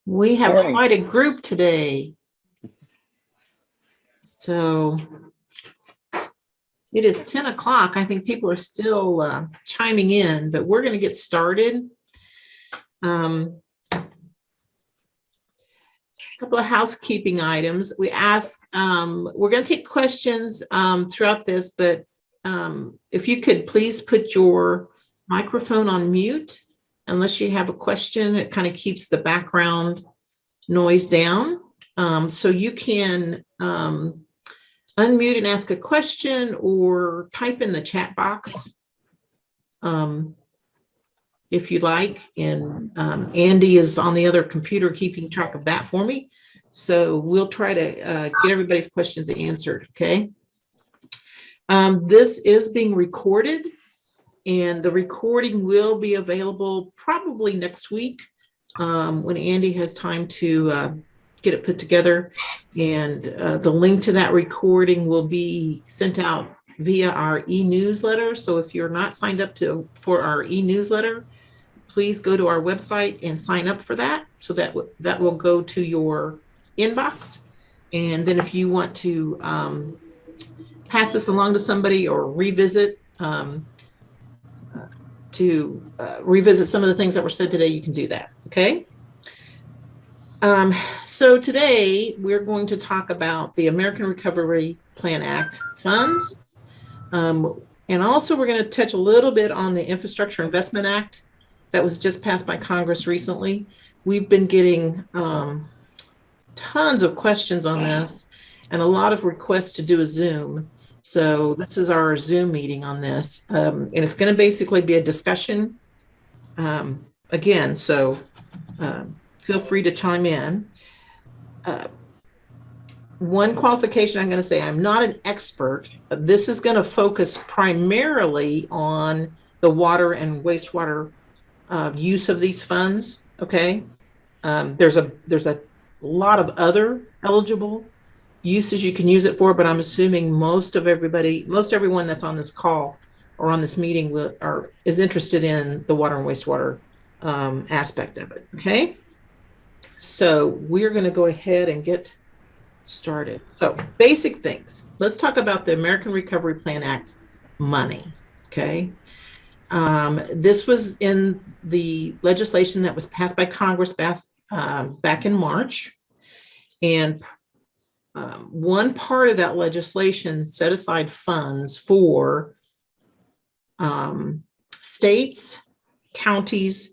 We have Morning. quite a group today. So it is 10 o'clock. I think people are still chiming in, but we're going to get started. A couple of housekeeping items. We asked, we're going to take questions throughout this, but if you could please put your microphone on mute unless you have a question. It kind of keeps the background noise down. So you can unmute and ask a question or type in the chat box if you'd like. And Andy is on the other computer keeping track of that for me. So we'll try to get everybody's questions answered, okay? This is being recorded, and the recording will be available probably next week when Andy has time to get it put together. And the link to that recording will be sent out via our e-newsletter. So if you're not signed up for our e-newsletter, please go to our website and sign up for that, so that that will go to your inbox. And then if you want to pass this along to somebody or revisit revisit some of the things that were said today, you can do that, okay? So today we're going to talk about the American Recovery Plan Act funds. And also we're going to touch a little bit on the Infrastructure Investment Act that was just passed by Congress recently. We've been getting tons of questions on this and a lot of requests to do a Zoom. So this is our Zoom meeting on this. And it's going to basically be a discussion again. So feel free to chime in. One qualification I'm going to say, I'm not an expert. This is going to focus primarily on the water and wastewater use of these funds, okay? There's a lot of other eligible uses you can use it for, but I'm assuming most everyone that's on this call or on this meeting is interested in the water and wastewater aspect of it, okay? So we're going to go ahead and get started. So basic things. Let's talk about the American Recovery Plan Act money, okay? This was in the legislation that was passed by Congress back in March. And one part of that legislation set aside funds for states, counties,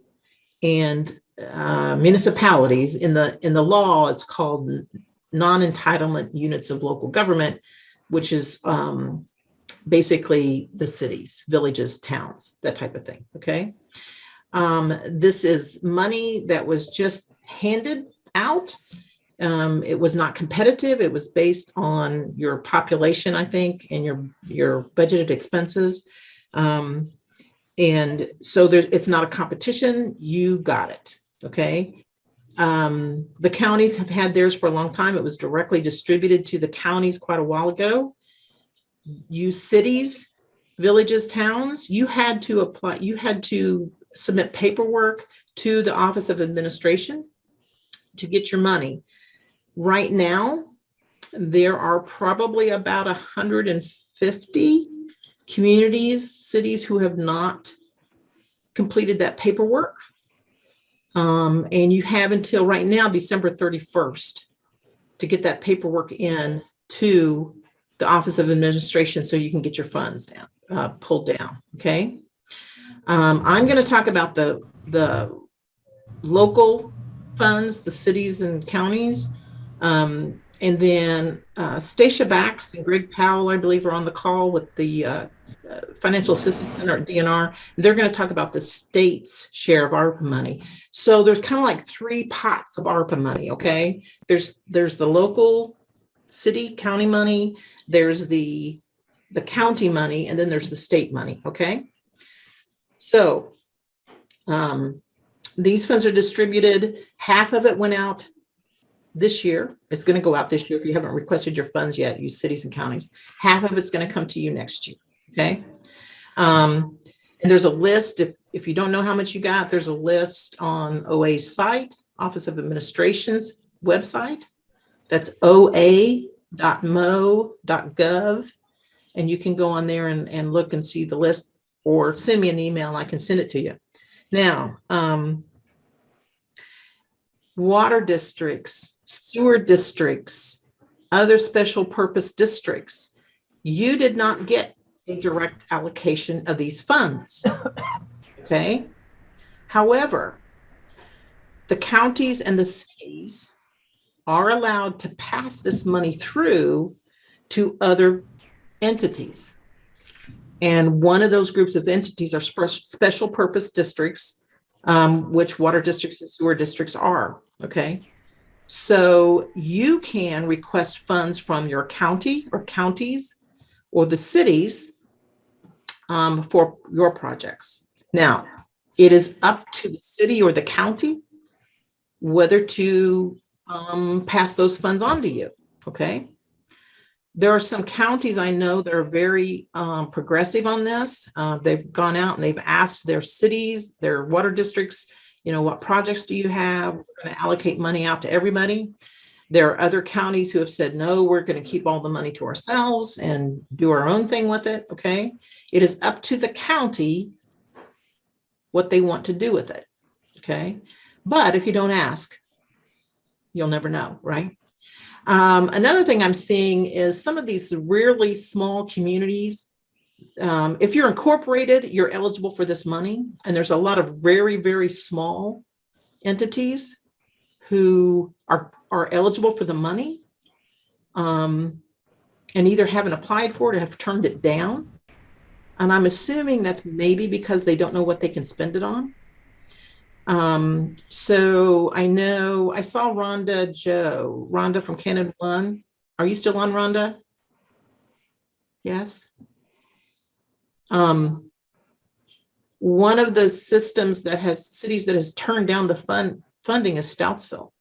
and municipalities. In the law, it's called Non-Entitlement Units of Local Government, which is basically the cities, villages, towns, that type of thing, okay? This is money that was just handed out. It was not competitive. It was based on your population, I think, and your budgeted expenses. And so it's not a competition. You got it, okay? The counties have had theirs for a long time. It was directly distributed to the counties quite a while ago. You cities, villages, towns, you had to apply, you had to submit paperwork to the Office of Administration to get your money. Right now, there are probably about 150 communities, cities who have not completed that paperwork. And you have until right now, December 31st, to get that paperwork in to the Office of Administration so you can get your funds down, pulled down, okay? I'm going to talk about the local funds, the cities and counties, and then Stacia Bax and Greg Powell, I believe, are on the call with the Financial Assistance Center, DNR. They're going to talk about the state's share of ARPA money. So there's kind of like three pots of ARPA money, okay? There's the local city, county money, there's the county money, and then there's the state money, okay? So these funds are distributed. Half of it went out this year. It's going to go out this year if you haven't requested your funds yet, you cities and counties. Half of it's going to come to you next year, okay? And there's a list, if you don't know how much you got, there's a list on OA's site Office of Administration's website. That's oa.mo.gov. And you can go on there and look and see the list, or send me an email and I can send it to you. Now, water districts, sewer districts, other special purpose districts, you did not get a direct allocation of these funds. Okay. However, the counties and the cities are allowed to pass this money through to other entities. And one of those groups of entities are special purpose districts, which water districts and sewer districts are. Okay. So you can request funds from your county or counties or the cities for your projects. Now, it is up to the city or the county whether to pass those funds on to you. Okay. There are some counties I know that are very progressive on this. They've gone out and they've asked their cities, their water districts, what projects do you have? We're going to allocate money out to everybody. There are other counties who have said, no, we're going to keep all the money to ourselves and do our own thing with it. Okay. It is up to the county what they want to do with it. Okay. But if you don't ask, you'll never know, right? Another thing I'm seeing is some of these really small communities. If you're incorporated, you're eligible for this money. And there's a lot of very, very small entities who are eligible for the money and either haven't applied for it or have turned it down. And I'm assuming that's maybe because they don't know what they can spend it on. So I know I saw Rhonda from Canada One. Are you still on, Rhonda? Yes. One of the cities that has turned down the funding is Stoutsville.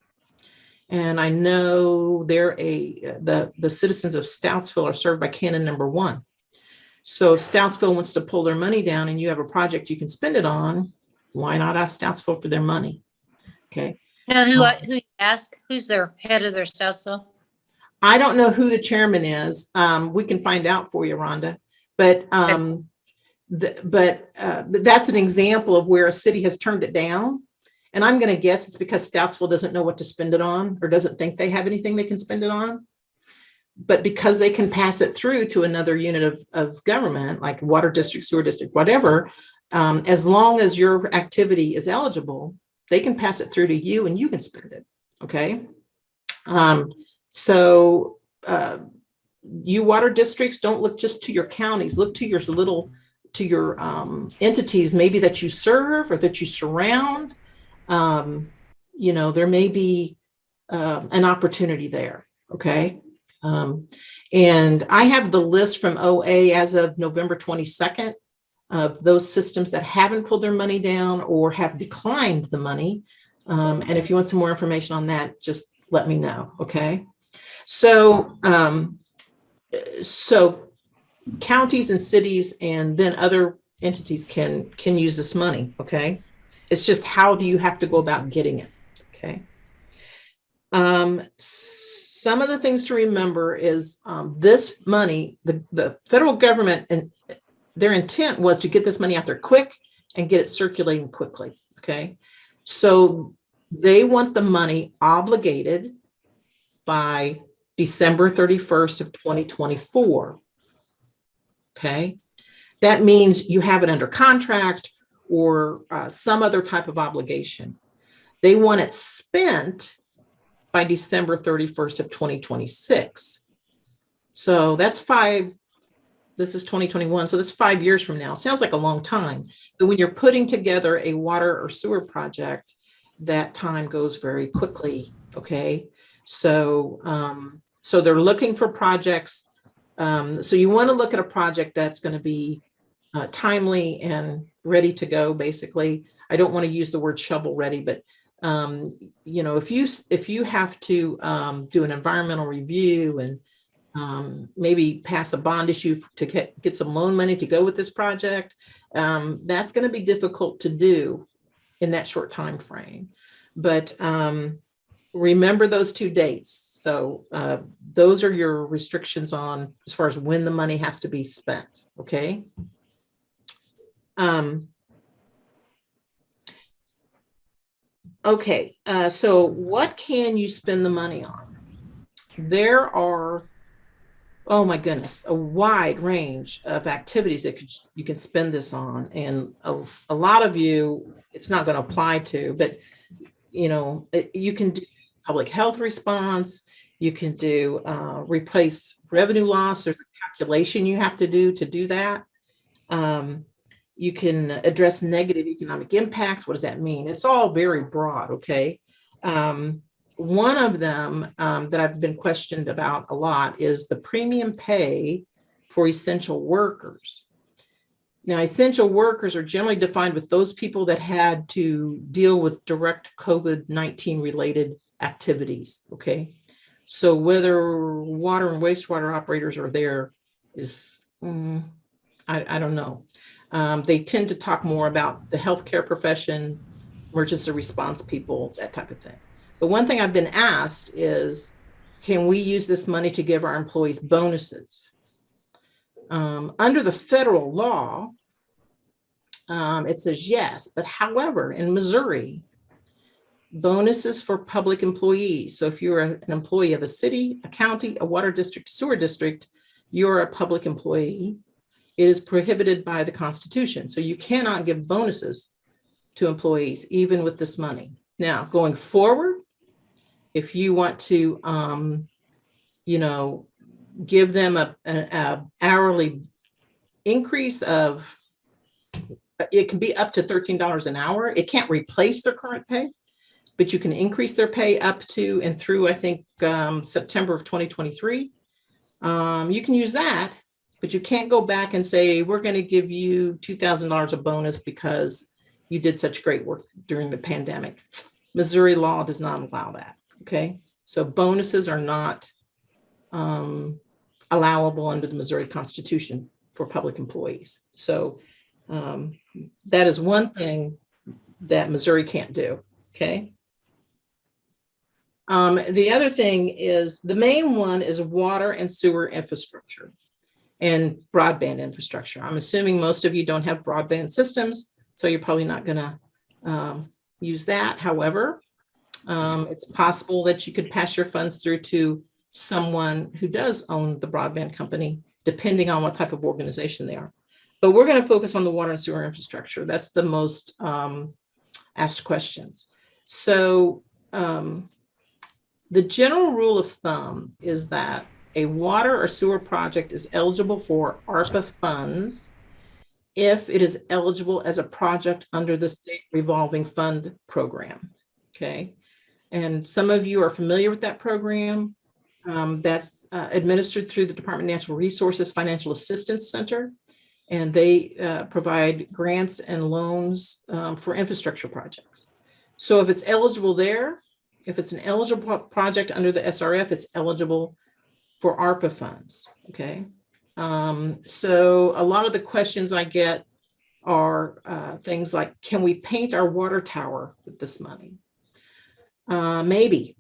And I know the citizens of Stoutsville are served by Canon number 1. So if Stoutsville wants to pull their money down and you have a project you can spend it on, why not ask Stoutsville for their money? Okay. Now, who you ask? Who's their head of their Stoutsville? I don't know who the chairman is. We can find out for you, Rhonda. But that's an example of where a city has turned it down. And I'm going to guess it's because Stoutsville doesn't know what to spend it on or doesn't think they have anything they can spend it on. But because they can pass it through to another unit of government, like water district, sewer district, whatever, as long as your activity is eligible, they can pass it through to you and you can spend it. Okay. So you water districts, don't look just to your counties, look to your entities, maybe that you serve or that you surround. There may be an opportunity there. Okay. And I have the list from OA as of November 22nd of those systems that haven't pulled their money down or have declined the money. And if you want some more information on that, just let me know. Okay. So counties and cities and then other entities can use this money. Okay. It's just, how do you have to go about getting it? Okay. Some of the things to remember is this money, the federal government, and their intent was to get this money out there quick and get it circulating quickly. Okay. So they want the money obligated by December 31st of 2024. Okay. That means you have it under contract or some other type of obligation. They want it spent by December 31st of 2026. So that's this is 2021. So that's 5 years from now. Sounds like a long time. But when you're putting together a water or sewer project, that time goes very quickly. Okay. So, so they're looking for projects. So you want to look at a project that's going to be timely and ready to go. Basically, I don't want to use the word shovel ready, but if you have to do an environmental review and maybe pass a bond issue to get some loan money to go with this project, that's going to be difficult to do in that short time frame. But remember those 2 dates. So those are your restrictions on as far as when the money has to be spent. Okay. Okay. So what can you spend the money on? There are, oh my goodness, a wide range of activities that you can spend this on. And a lot of you, it's not going to apply to, but you can do public health response. You can do replace revenue loss. There's a calculation you have to do that. You can address negative economic impacts. What does that mean? It's all very broad, okay? One of them that I've been questioned about a lot is the premium pay for essential workers. Now, essential workers are generally defined with those people that had to deal with direct COVID-19 related activities, okay? So whether water and wastewater operators are there is, I don't know. They tend to talk more about the healthcare profession, emergency response people, that type of thing. But one thing I've been asked is, can we use this money to give our employees bonuses? Under the federal law, it says yes, but however, in Missouri, bonuses for public employees. So if you're an employee of a city, a county, a water district, sewer district, you're a public employee. It is prohibited by the Constitution. So you cannot give bonuses to employees, even with this money. Now, going forward, if you want to, give them a hourly increase of, it can be up to $13 an hour. It can't replace their current pay, but you can increase their pay up to and through, I think, September of 2023. You can use that, but you can't go back and say, we're going to give you $2,000 a bonus because you did such great work during the pandemic. Missouri law does not allow that. Okay. So bonuses are not allowable under the Missouri Constitution for public employees. So that is one thing that Missouri can't do. Okay. The other thing is, the main one is water and sewer infrastructure and broadband infrastructure. I'm assuming most of you don't have broadband systems, so you're probably not going to use that. However, it's possible that you could pass your funds through to someone who does own the broadband company, depending on what type of organization they are. But we're going to focus on the water and sewer infrastructure. That's the most asked questions. So the general rule of thumb is that a water or sewer project is eligible for ARPA funds if it is eligible as a project under the state revolving fund program. Okay. And some of you are familiar with that program. That's administered through the Department of Natural Resources Financial Assistance Center. And they provide grants and loans for infrastructure projects. So if it's eligible there, if it's an eligible project under the SRF, it's eligible for ARPA funds, okay? So a lot of the questions I get are things like, can we paint our water tower with this money? Maybe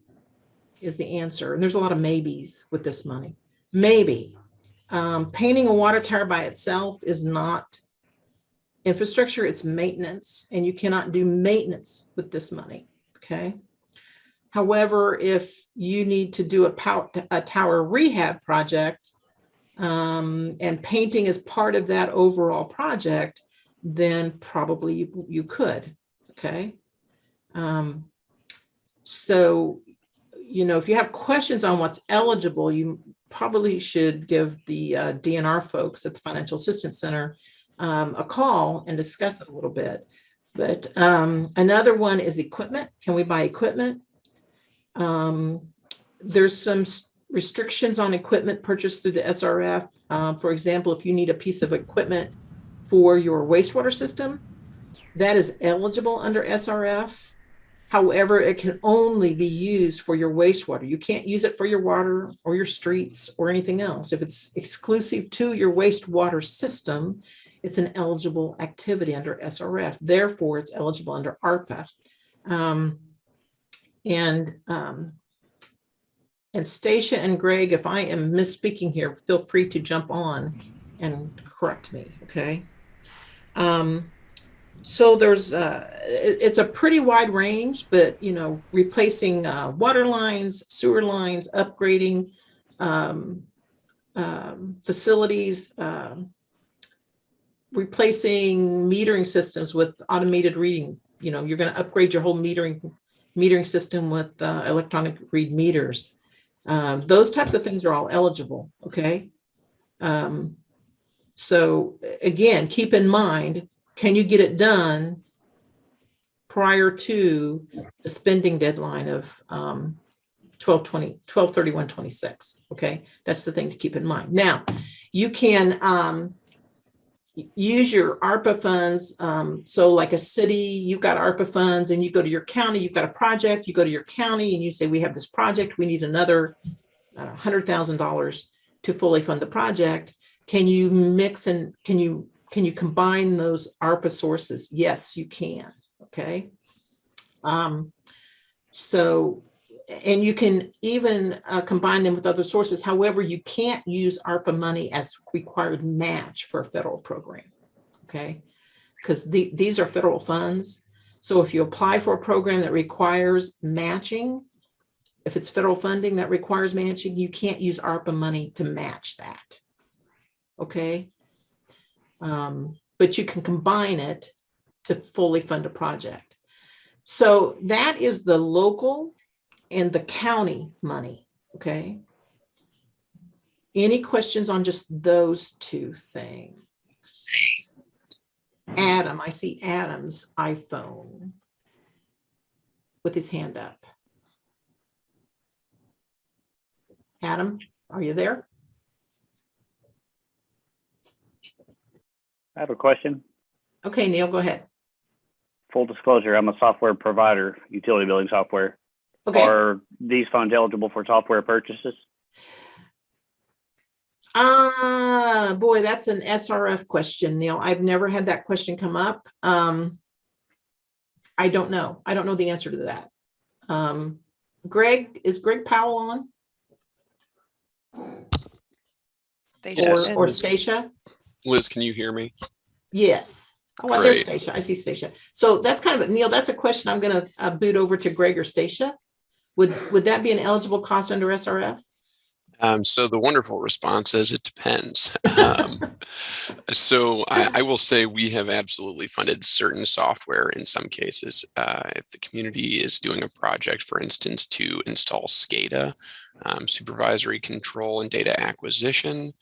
is the answer. And there's a lot of maybes with this money. Maybe. Painting a water tower by itself is not infrastructure, it's maintenance, and you cannot do maintenance with this money, okay? However, if you need to do a tower rehab project and painting is part of that overall project, then probably you could, okay? So, if you have questions on what's eligible, you probably should give the DNR folks at the Financial Assistance Center a call and discuss it a little bit. But another one is equipment. Can we buy equipment? There's some restrictions on equipment purchased through the SRF. For example, if you need a piece of equipment for your wastewater system, that is eligible under SRF. However, it can only be used for your wastewater. You can't use it for your water or your streets or anything else. If it's exclusive to your wastewater system, it's an eligible activity under SRF. Therefore, it's eligible under ARPA. And Stacia and Greg, if I am misspeaking here, feel free to jump on and correct me, okay? So there's, it's a pretty wide range, but, replacing water lines, sewer lines, upgrading facilities, replacing metering systems with automated reading. You're going to upgrade your whole metering system with electronic read meters. Those types of things are all eligible, okay? So again, keep in mind, can you get it done prior to the spending deadline of 12/31/26? Okay, that's the thing to keep in mind. Now, you can use your ARPA funds. So like a city, you've got ARPA funds and you go to your county, you've got a project, you go to your county and you say, we have this project, we need another $100,000 to fully fund the project. Can you mix and can you combine those ARPA sources? Yes, you can. Okay. And you can even combine them with other sources. However, you can't use ARPA money as required match for a federal program, okay? Because these are federal funds. So if you apply for a program that requires matching, if it's federal funding that requires matching, you can't use ARPA money to match that, okay? But you can combine it to fully fund a project. So that is the local and the county money, okay? Any questions on just those two things? Adam, I see Adam's iPhone with his hand up. Adam, are you there? I have a question. Okay, Neil, go ahead. Full disclosure, I'm a software provider, utility billing software. Okay. Are these funds eligible for software purchases? Boy, that's an SRF question, Neil. I've never had that question come up. I don't know. I don't know the answer to that. Greg, is Greg Powell on? Yes. Or Stacia? Liz, can you hear me? Yes. Oh, well, there's Great. Stacia. I see Stacia. So that's kind of, Neil, that's a question I'm going to boot over to Greg or Stacia. Would that be an eligible cost under SRF? So the wonderful response is it depends. So I will say we have absolutely funded certain software in some cases. If the community is doing a project, for instance, to install SCADA, supervisory control and data acquisition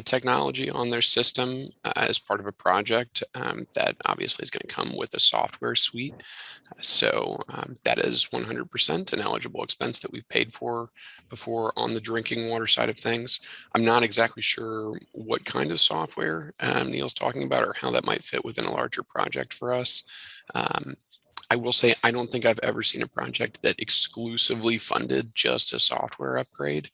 technology on their system as part of a project, that obviously is going to come with a software suite. So that is 100% an eligible expense that we've paid for before on the drinking water side of things. I'm not exactly sure what kind of software Neil's talking about or how that might fit within a larger project for us. I will say, I don't think I've ever seen a project that exclusively funded just a software upgrade.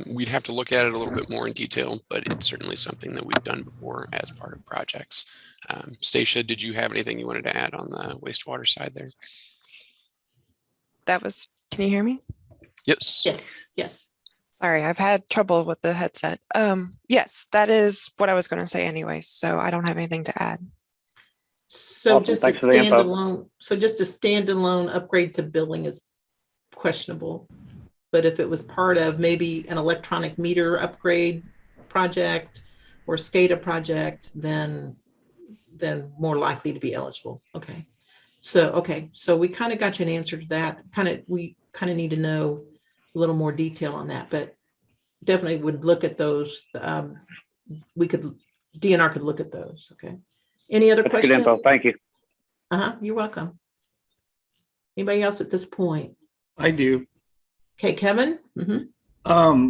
We'd have to look at it a little bit more in detail, but it's certainly something that we've done before as part of projects. Stacia, did you have anything you wanted to add on the wastewater side there? Can you hear me? Yes. Yes. Sorry, I've had trouble with the headset. Yes, that is what I was going to say anyway, so I don't have anything to add. So Awesome. just a Thanks for the info. standalone upgrade to billing is questionable. But if it was part of maybe an electronic meter upgrade project or SCADA project, then more likely to be eligible. Okay. So we kind of got you an answer to that. We kind of need to know a little more detail on that, but definitely would look at those. DNR could look at those. Okay. Any other That's questions? good info. Thank you. You're welcome. Anybody else at this point? I do. Okay, Kevin. Mm-hmm.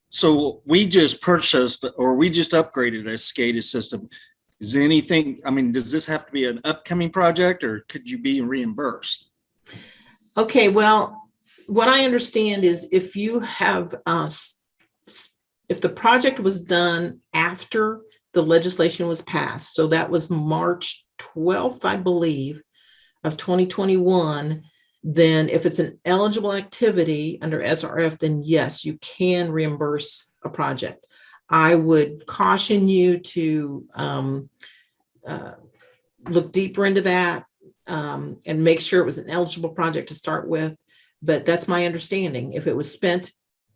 So we just purchased or we just upgraded a SCADA system. Is anything, does this have to be an upcoming project or could you be reimbursed? Okay, well, what I understand is if you have, if the project was done after the legislation was passed, so that was March 12th, I believe, of 2021, then if it's an eligible activity under SRF, then yes, you can reimburse a project. I would caution you to look deeper into that and make sure it was an eligible project to start with. But that's my understanding. If it was spent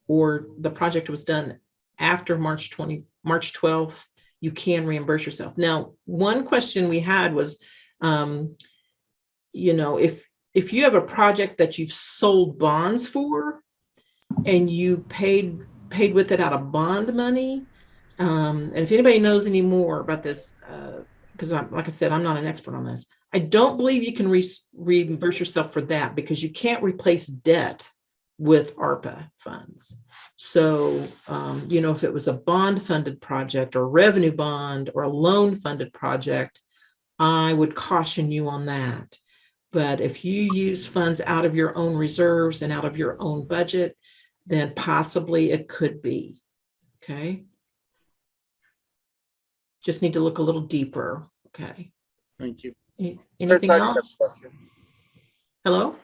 or the project was done after March 12th, you can reimburse yourself. Now, one question we had was, if you have a project that you've sold bonds for and you paid with it out of bond money, and if anybody knows any more about this, because like I said, I'm not an expert on this, I don't believe you can reimburse yourself for that because you can't replace debt with ARPA funds. So, if it was a bond funded project or revenue bond or a loan funded project, I would caution you on that. But if you use funds out of your own reserves and out of your own budget, then possibly it could be. Okay. Just need to look a little deeper. Okay. Thank you. Anything I do have a else? question. Hello?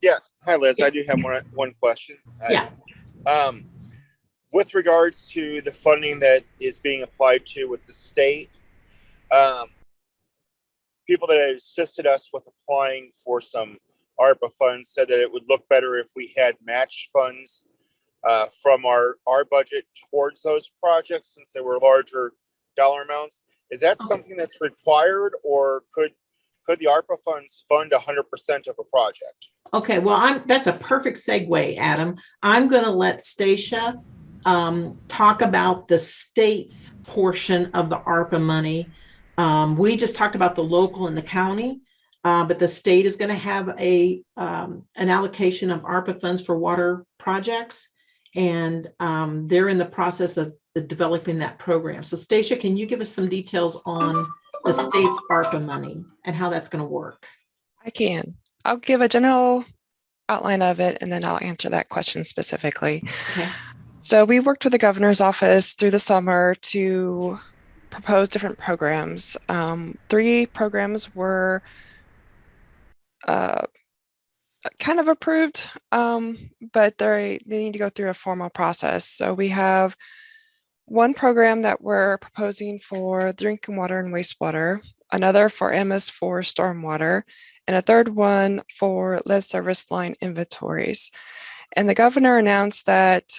Yeah. Hi, Liz. Yeah. I do have one question. Yeah. With regards to the funding that is being applied to with the state, people that assisted us with applying for some ARPA funds said that it would look better if we had matched funds from our budget towards those projects since they were larger dollar amounts. Is that something that's required, or could the ARPA funds fund 100% of a project? Okay, well, that's a perfect segue, Adam. I'm going to let Stacia talk about the state's portion of the ARPA money. We just talked about the local and the county, but the state is going to have an allocation of ARPA funds for water projects, and they're in the process of developing that program. So, Stacia, can you give us some details on the state's ARPA money and how that's going to work? I can. I'll give a general outline of it, and then I'll answer that question specifically. Okay. So we worked with the governor's office through the summer to propose different programs. 3 programs were kind of approved, but they need to go through a formal process. So we have one program that we're proposing for drinking water and wastewater, another for MS4 stormwater, and a third one for lead service line inventories. And the governor announced that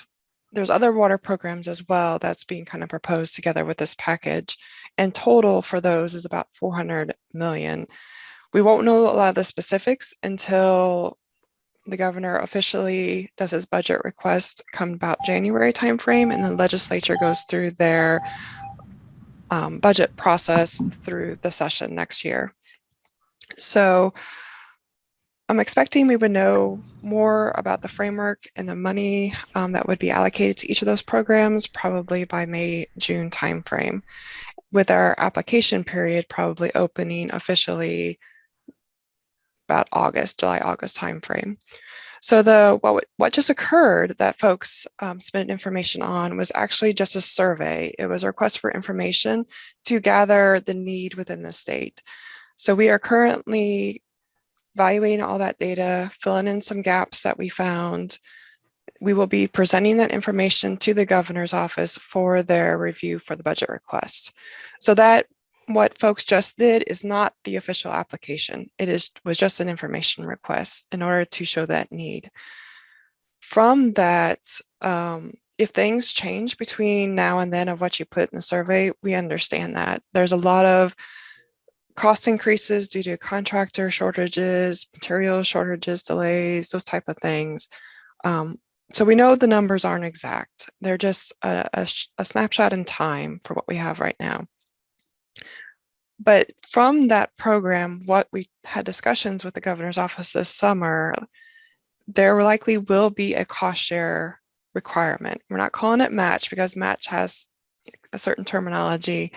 there's other water programs as well that's being kind of proposed together with this package. And total for those is about $400 million. We won't know a lot of the specifics until the governor officially does his budget request come about January timeframe, and the legislature goes through their budget process through the session next year. So I'm expecting we would know more about the framework and the money that would be allocated to each of those programs probably by May, June timeframe, with our application period probably opening officially about July, August timeframe. So what just occurred that folks submitted information on was actually just a survey. It was a request for information to gather the need within the state. So we are currently evaluating all that data, filling in some gaps that we found. We will be presenting that information to the governor's office for their review for the budget request. So that what folks just did is not the official application. Was just an information request in order to show that need. From that, if things change between now and then of what you put in the survey, we understand that. There's a lot of cost increases due to contractor shortages, material shortages, delays, those type of things. So we know the numbers aren't exact. They're just a snapshot in time for what we have right now. But from that program, what we had discussions with the governor's office this summer, there likely will be a cost share requirement. We're not calling it match because match has a certain terminology.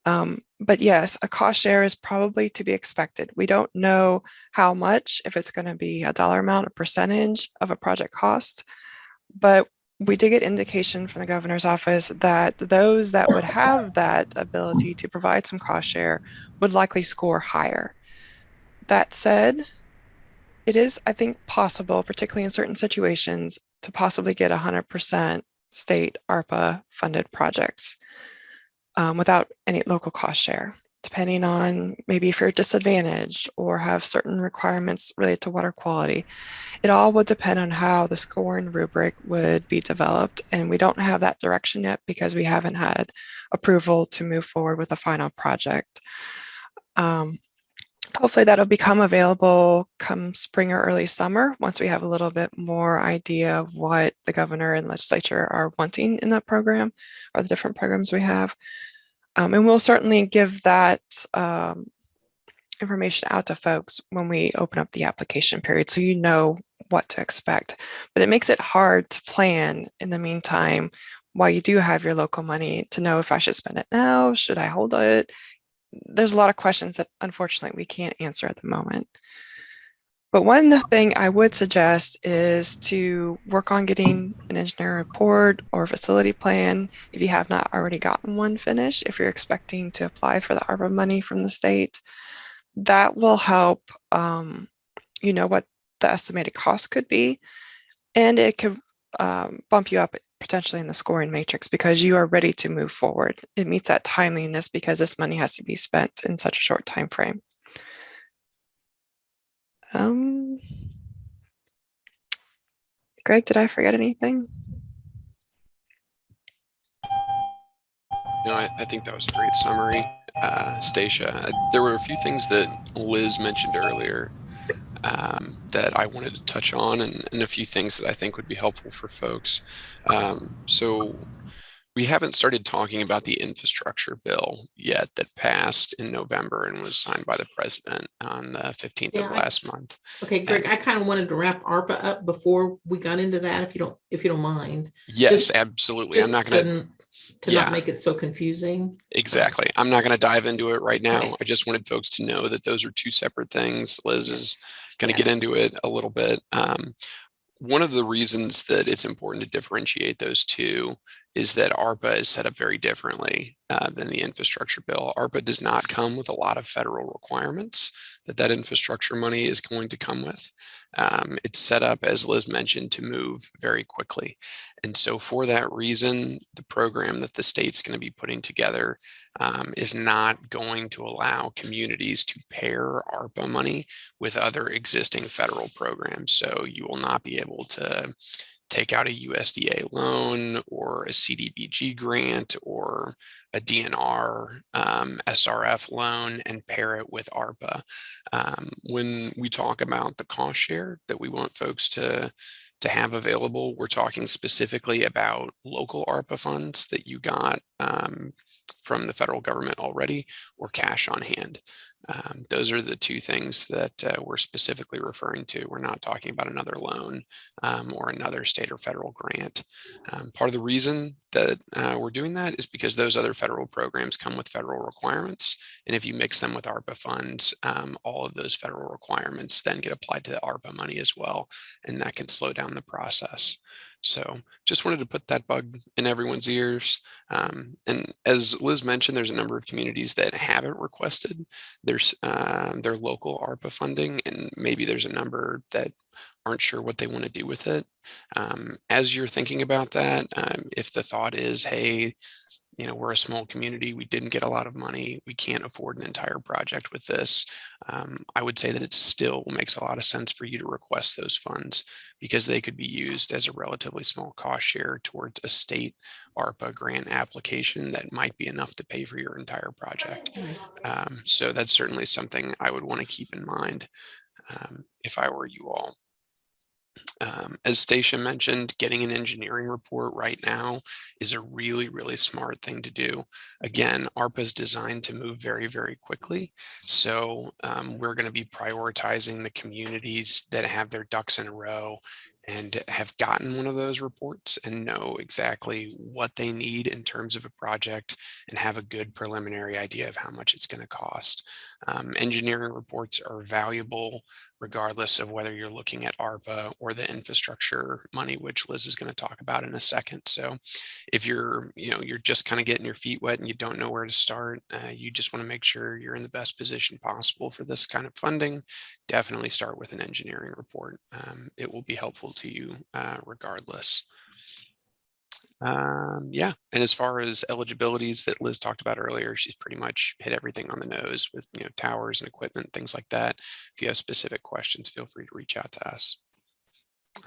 But yes, a cost share is probably to be expected. We don't know how much, if it's going to be a dollar amount, a percentage of a project cost, but we did get indication from the governor's office that those that would have that ability to provide some cost share would likely score higher. That said, it is, I think, possible, particularly in certain situations, to possibly get 100% state ARPA funded projects without any local cost share, depending on maybe if you're disadvantaged or have certain requirements related to water quality. It all would depend on how the scoring rubric would be developed, and we don't have that direction yet because we haven't had approval to move forward with a final project. Hopefully that'll become available come spring or early summer once we have a little bit more idea of what the governor and legislature are wanting in that program or the different programs we have. And we'll certainly give that information out to folks when we open up the application period so you know what to expect. But it makes it hard to plan in the meantime while you do have your local money to know if I should spend it now, should I hold it? There's a lot of questions that unfortunately we can't answer at the moment. But one thing I would suggest is to work on getting an engineering report or facility plan if you have not already gotten one finished, if you're expecting to apply for the ARPA money from the state. That will help you know what the estimated cost could be, and it could bump you up potentially in the scoring matrix because you are ready to move forward. It meets that timeliness because this money has to be spent in such a short time frame. Greg, did I forget anything? No, I think that was a great summary, Stacia. There were a few things that Liz mentioned earlier that I wanted to touch on, and a few things that I think would be helpful for folks. So we haven't started talking about the infrastructure bill yet that passed in November and was signed by the president on the 15th of last month. Okay, Greg, I kind of wanted to wrap ARPA up before we got into that, if you don't mind. Yes, absolutely. I'm not going to not make it so confusing. Exactly. So. I'm not going to dive into it right now. Okay. I just wanted folks to know that those are two separate things. Liz is going to get into it a little bit. One of the reasons that it's important to differentiate those two is that ARPA is set up very differently than the infrastructure bill. ARPA does not come with a lot of federal requirements that infrastructure money is going to come with. It's set up, as Liz mentioned, to move very quickly. And so for that reason, the program that the state's going to be putting together is not going to allow communities to pair ARPA money with other existing federal programs. So you will not be able to take out a USDA loan or a CDBG grant or a DNR SRF loan and pair it with ARPA. When we talk about the cost share that we want folks to have available, we're talking specifically about local ARPA funds that you got from the federal government already or cash on hand. Those are the two things that we're specifically referring to. We're not talking about another loan or another state or federal grant. Part of the reason that we're doing that is because those other federal programs come with federal requirements. And if you mix them with ARPA funds, all of those federal requirements then get applied to the ARPA money as well. And that can slow down the process. So just wanted to put that bug in everyone's ears. And as Liz mentioned, there's a number of communities that haven't requested their local ARPA funding, and maybe there's a number that aren't sure what they want to do with it. As you're thinking about that, if the thought is, hey, you know, we're a small community, we didn't get a lot of money, we can't afford an entire project with this, I would say that it still makes a lot of sense for you to request those funds because they could be used as a relatively small cost share towards a state ARPA grant application that might be enough to pay for your entire project. So that's certainly something I would want to keep in mind if I were you all. As Stacia mentioned, getting an engineering report right now is a really, really smart thing to do. Again, ARPA is designed to move very, very quickly. So we're going to be prioritizing the communities that have their ducks in a row and have gotten one of those reports and know exactly what they need in terms of a project and have a good preliminary idea of how much it's going to cost. Engineering reports are valuable regardless of whether you're looking at ARPA or the infrastructure money, which Liz is going to talk about in a second. So if you're just kind of getting your feet wet and you don't know where to start, you just want to make sure you're in the best position possible for this kind of funding, definitely start with an engineering report. It will be helpful to you regardless. Yeah, and as far as eligibilities that Liz talked about earlier, she's pretty much hit everything on the nose with towers and equipment, things like that. If you have specific questions, feel free to reach out to us.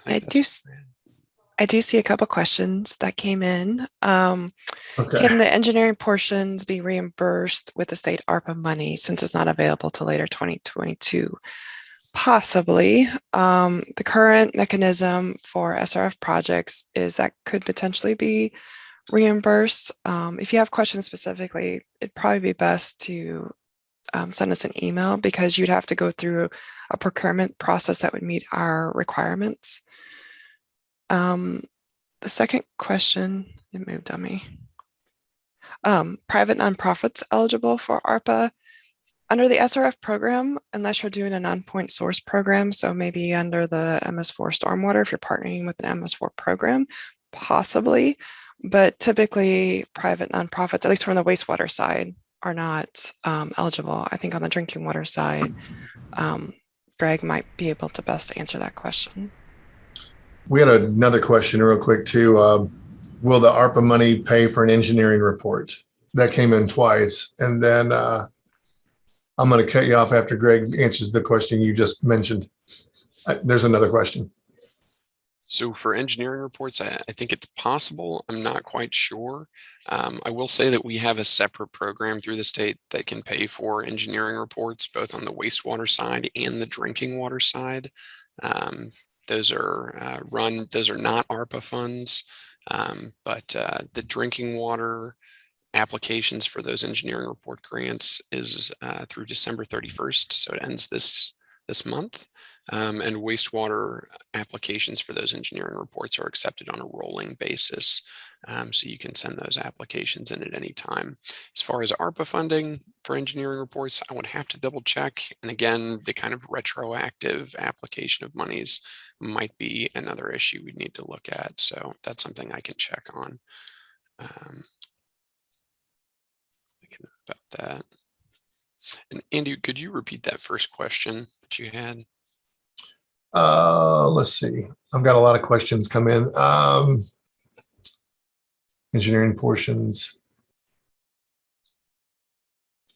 I do see a couple questions that came in. Okay. Can the engineering portions be reimbursed with the state ARPA money since it's not available till later 2022? Possibly. The current mechanism for SRF projects is that could potentially be reimbursed. If you have questions specifically, it'd probably be best to send us an email because you'd have to go through a procurement process that would meet our requirements. The second question, it moved on me. Private nonprofits eligible for ARPA. Under the SRF program, unless you're doing a non-point source program, so maybe under the MS4 stormwater, if you're partnering with an MS4 program, possibly, but typically private nonprofits, at least from the wastewater side, are not eligible. I think on the drinking water side, Greg might be able to best answer that question. We had another question real quick too. Will the ARPA money pay for an engineering report? That came in twice. And then I'm going to cut you off after Greg answers the question you just mentioned. There's another question. So for engineering reports, I think it's possible. I'm not quite sure. I will say that we have a separate program through the state that can pay for engineering reports, both on the wastewater side and the drinking water side. Those are not ARPA funds, but the drinking water applications for those engineering report grants is through December 31st. So it ends this month. And wastewater applications for those engineering reports are accepted on a rolling basis. So you can send those applications in at any time. As far as ARPA funding for engineering reports, I would have to double check. And again, the kind of retroactive application of monies might be another issue we need to look at. So that's something I can check on. About that. And Andy, could you repeat that first question that you had? Let's see. I've got a lot of questions come in. Engineering portions.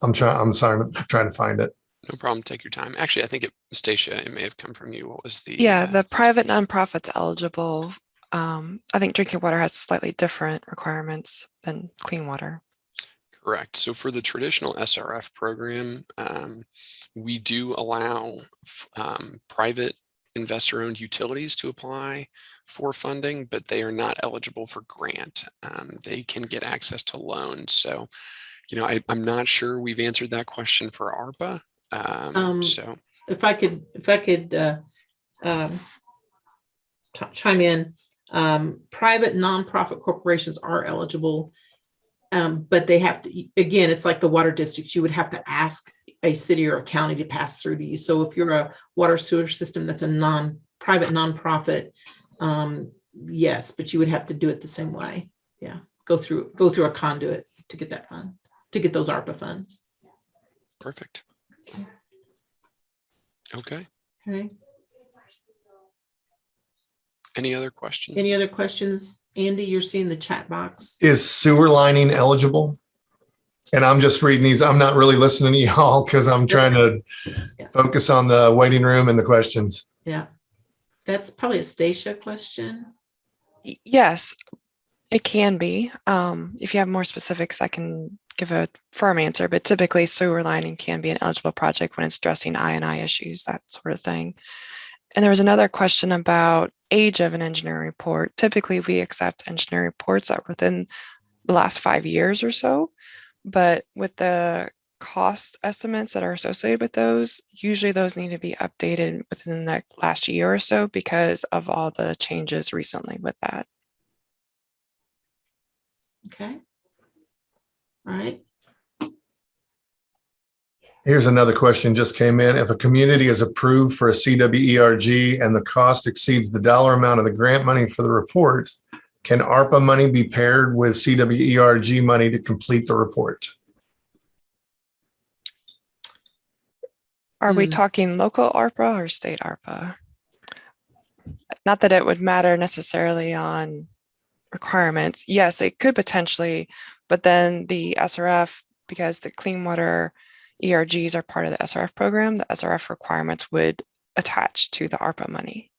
I'm sorry, I'm trying to find it. No problem. Take your time. Actually, I think Stacia, it may have come from you. What was the? Yeah, the private nonprofits eligible. I think drinking water has slightly different requirements than clean water. Correct. So for the traditional SRF program, we do allow private investor-owned utilities to apply for funding, but they are not eligible for grant. They can get access to loans. So, I'm not sure we've answered that question for ARPA. So if I could chime in, private nonprofit corporations are eligible. But they have to, again, it's like the water districts, you would have to ask a city or a county to pass through to you. So if you're a water sewer system that's a private nonprofit, yes, but you would have to do it the same way. Yeah, go through a conduit to get that fund, to get those ARPA funds. Perfect. Okay. Okay. Any other questions? Any other questions? Andy, you're seeing the chat box. Is sewer lining eligible? And I'm just reading these. I'm not really listening to y'all because I'm trying to focus on the waiting room and the questions. Yeah. That's probably a Stacia question. Yes, it can be. If you have more specifics, I can give a firm answer, but typically sewer lining can be an eligible project when it's addressing I&I issues, that sort of thing. And there was another question about age of an engineering report. Typically, we accept engineering reports that are within the last 5 years or so. But with the cost estimates that are associated with those. Usually those need to be updated within the last year or so because of all the changes recently with that. Okay. All right. Here's another question just came in. If a community is approved for a CWERG and the cost exceeds the dollar amount of the grant money for the report, can ARPA money be paired with CWERG money to complete the report? Are we talking local ARPA or state ARPA? Not that it would matter necessarily on requirements. Yes, it could potentially, but then the SRF, because the clean water ERGs are part of the SRF program, the SRF requirements would attach to the ARPA money.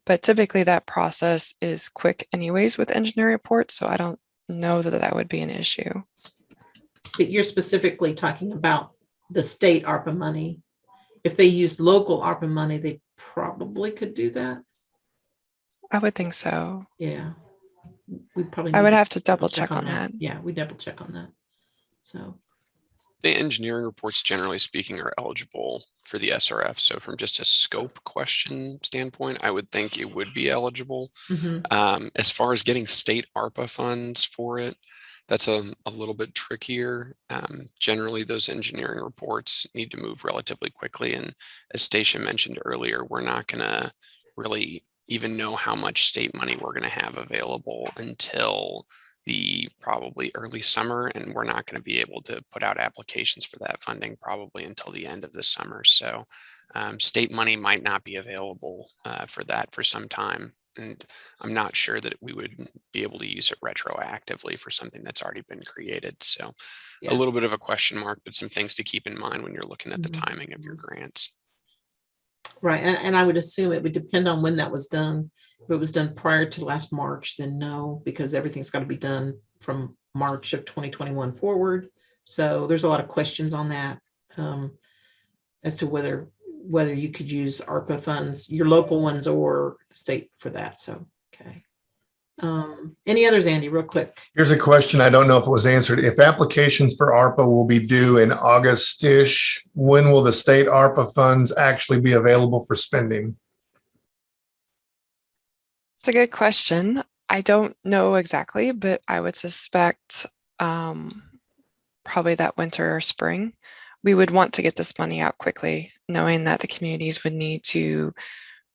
But typically that process is quick anyways with engineering reports, so I don't know that that would be an issue. But you're specifically talking about the state ARPA money. If they used local ARPA money, they probably could do that. I would think so. Yeah. We probably I would need have to double check on that. Yeah, we double check on that. So The engineering reports, generally speaking, are eligible for the SRF. So from just a scope question standpoint, I would think it would be eligible. As far as getting state ARPA funds for it, that's a little bit trickier. Generally, those engineering reports need to move relatively quickly. And as Stacia mentioned earlier, we're not going to really even know how much state money we're going to have available until the probably early summer, and we're not going to be able to put out applications for that funding probably until the end of the summer. So state money might not be available for that for some time. And I'm not sure that we would be able to use it retroactively for something that's already been created. So a little bit of a question mark, but some things to keep in mind when you're looking at the timing of your grants. right. And I would assume it would depend on when that was done. If it was done prior to last March, then no, because everything's got to be done from March of 2021 forward. So there's a lot of questions on that as to whether you could use ARPA funds, your local ones or the state for that. So, okay. Any others, Andy, real quick? Here's a question. I don't know if it was answered. If applications for ARPA will be due in August-ish, when will the state ARPA funds actually be available for spending? It's a good question. I don't know exactly, but I would suspect probably that winter or spring. We would want to get this money out quickly, knowing that the communities would need to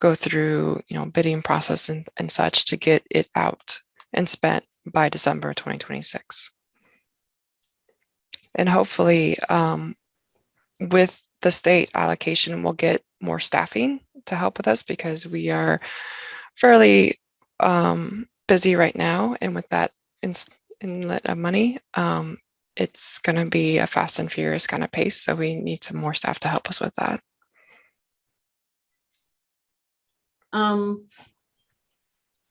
go through, bidding process and such to get it out and spent by December 2026. And hopefully with the state allocation, we'll get more staffing to help with us because we are fairly busy right now. And with that inlet of money, it's going to be a fast and furious kind of pace. So we need some more staff to help us with that.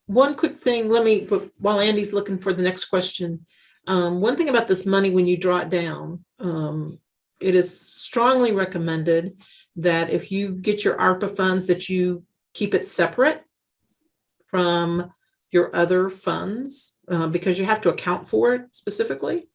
One quick thing, while Andy's looking for the next question, one thing about this money, when you draw it down, it is strongly recommended that if you get your ARPA funds, that you keep it separate from your other funds because you have to account for it specifically.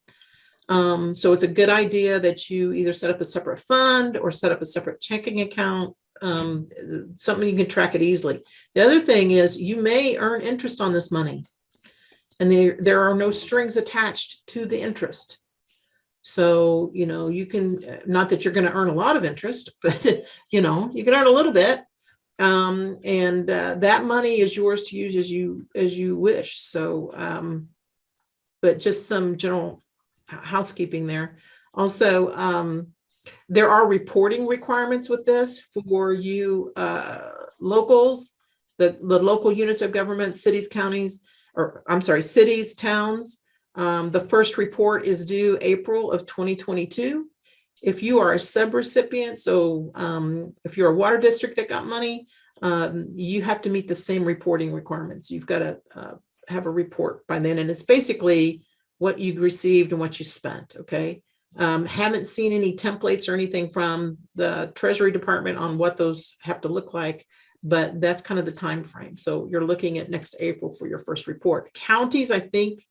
So it's a good idea that you either set up a separate fund or set up a separate checking account, something you can track it easily. The other thing is you may earn interest on this money and there are no strings attached to the interest. So, you can, not that you're going to earn a lot of interest, but you can earn a little bit. And that money is yours to use as you wish. So, but just some general housekeeping there. Also, there are reporting requirements with this for you locals, the local units of government, cities, counties, cities, towns. The first report is due April of 2022. If you are a subrecipient, so if you're a water district that got money, you have to meet the same reporting requirements. You've got to have a report by then, and it's basically what you received and what you spent, okay? Haven't seen any templates or anything from the Treasury Department on what those have to look like, but that's kind of the time frame. So you're looking at next April for your first report. Counties, I think,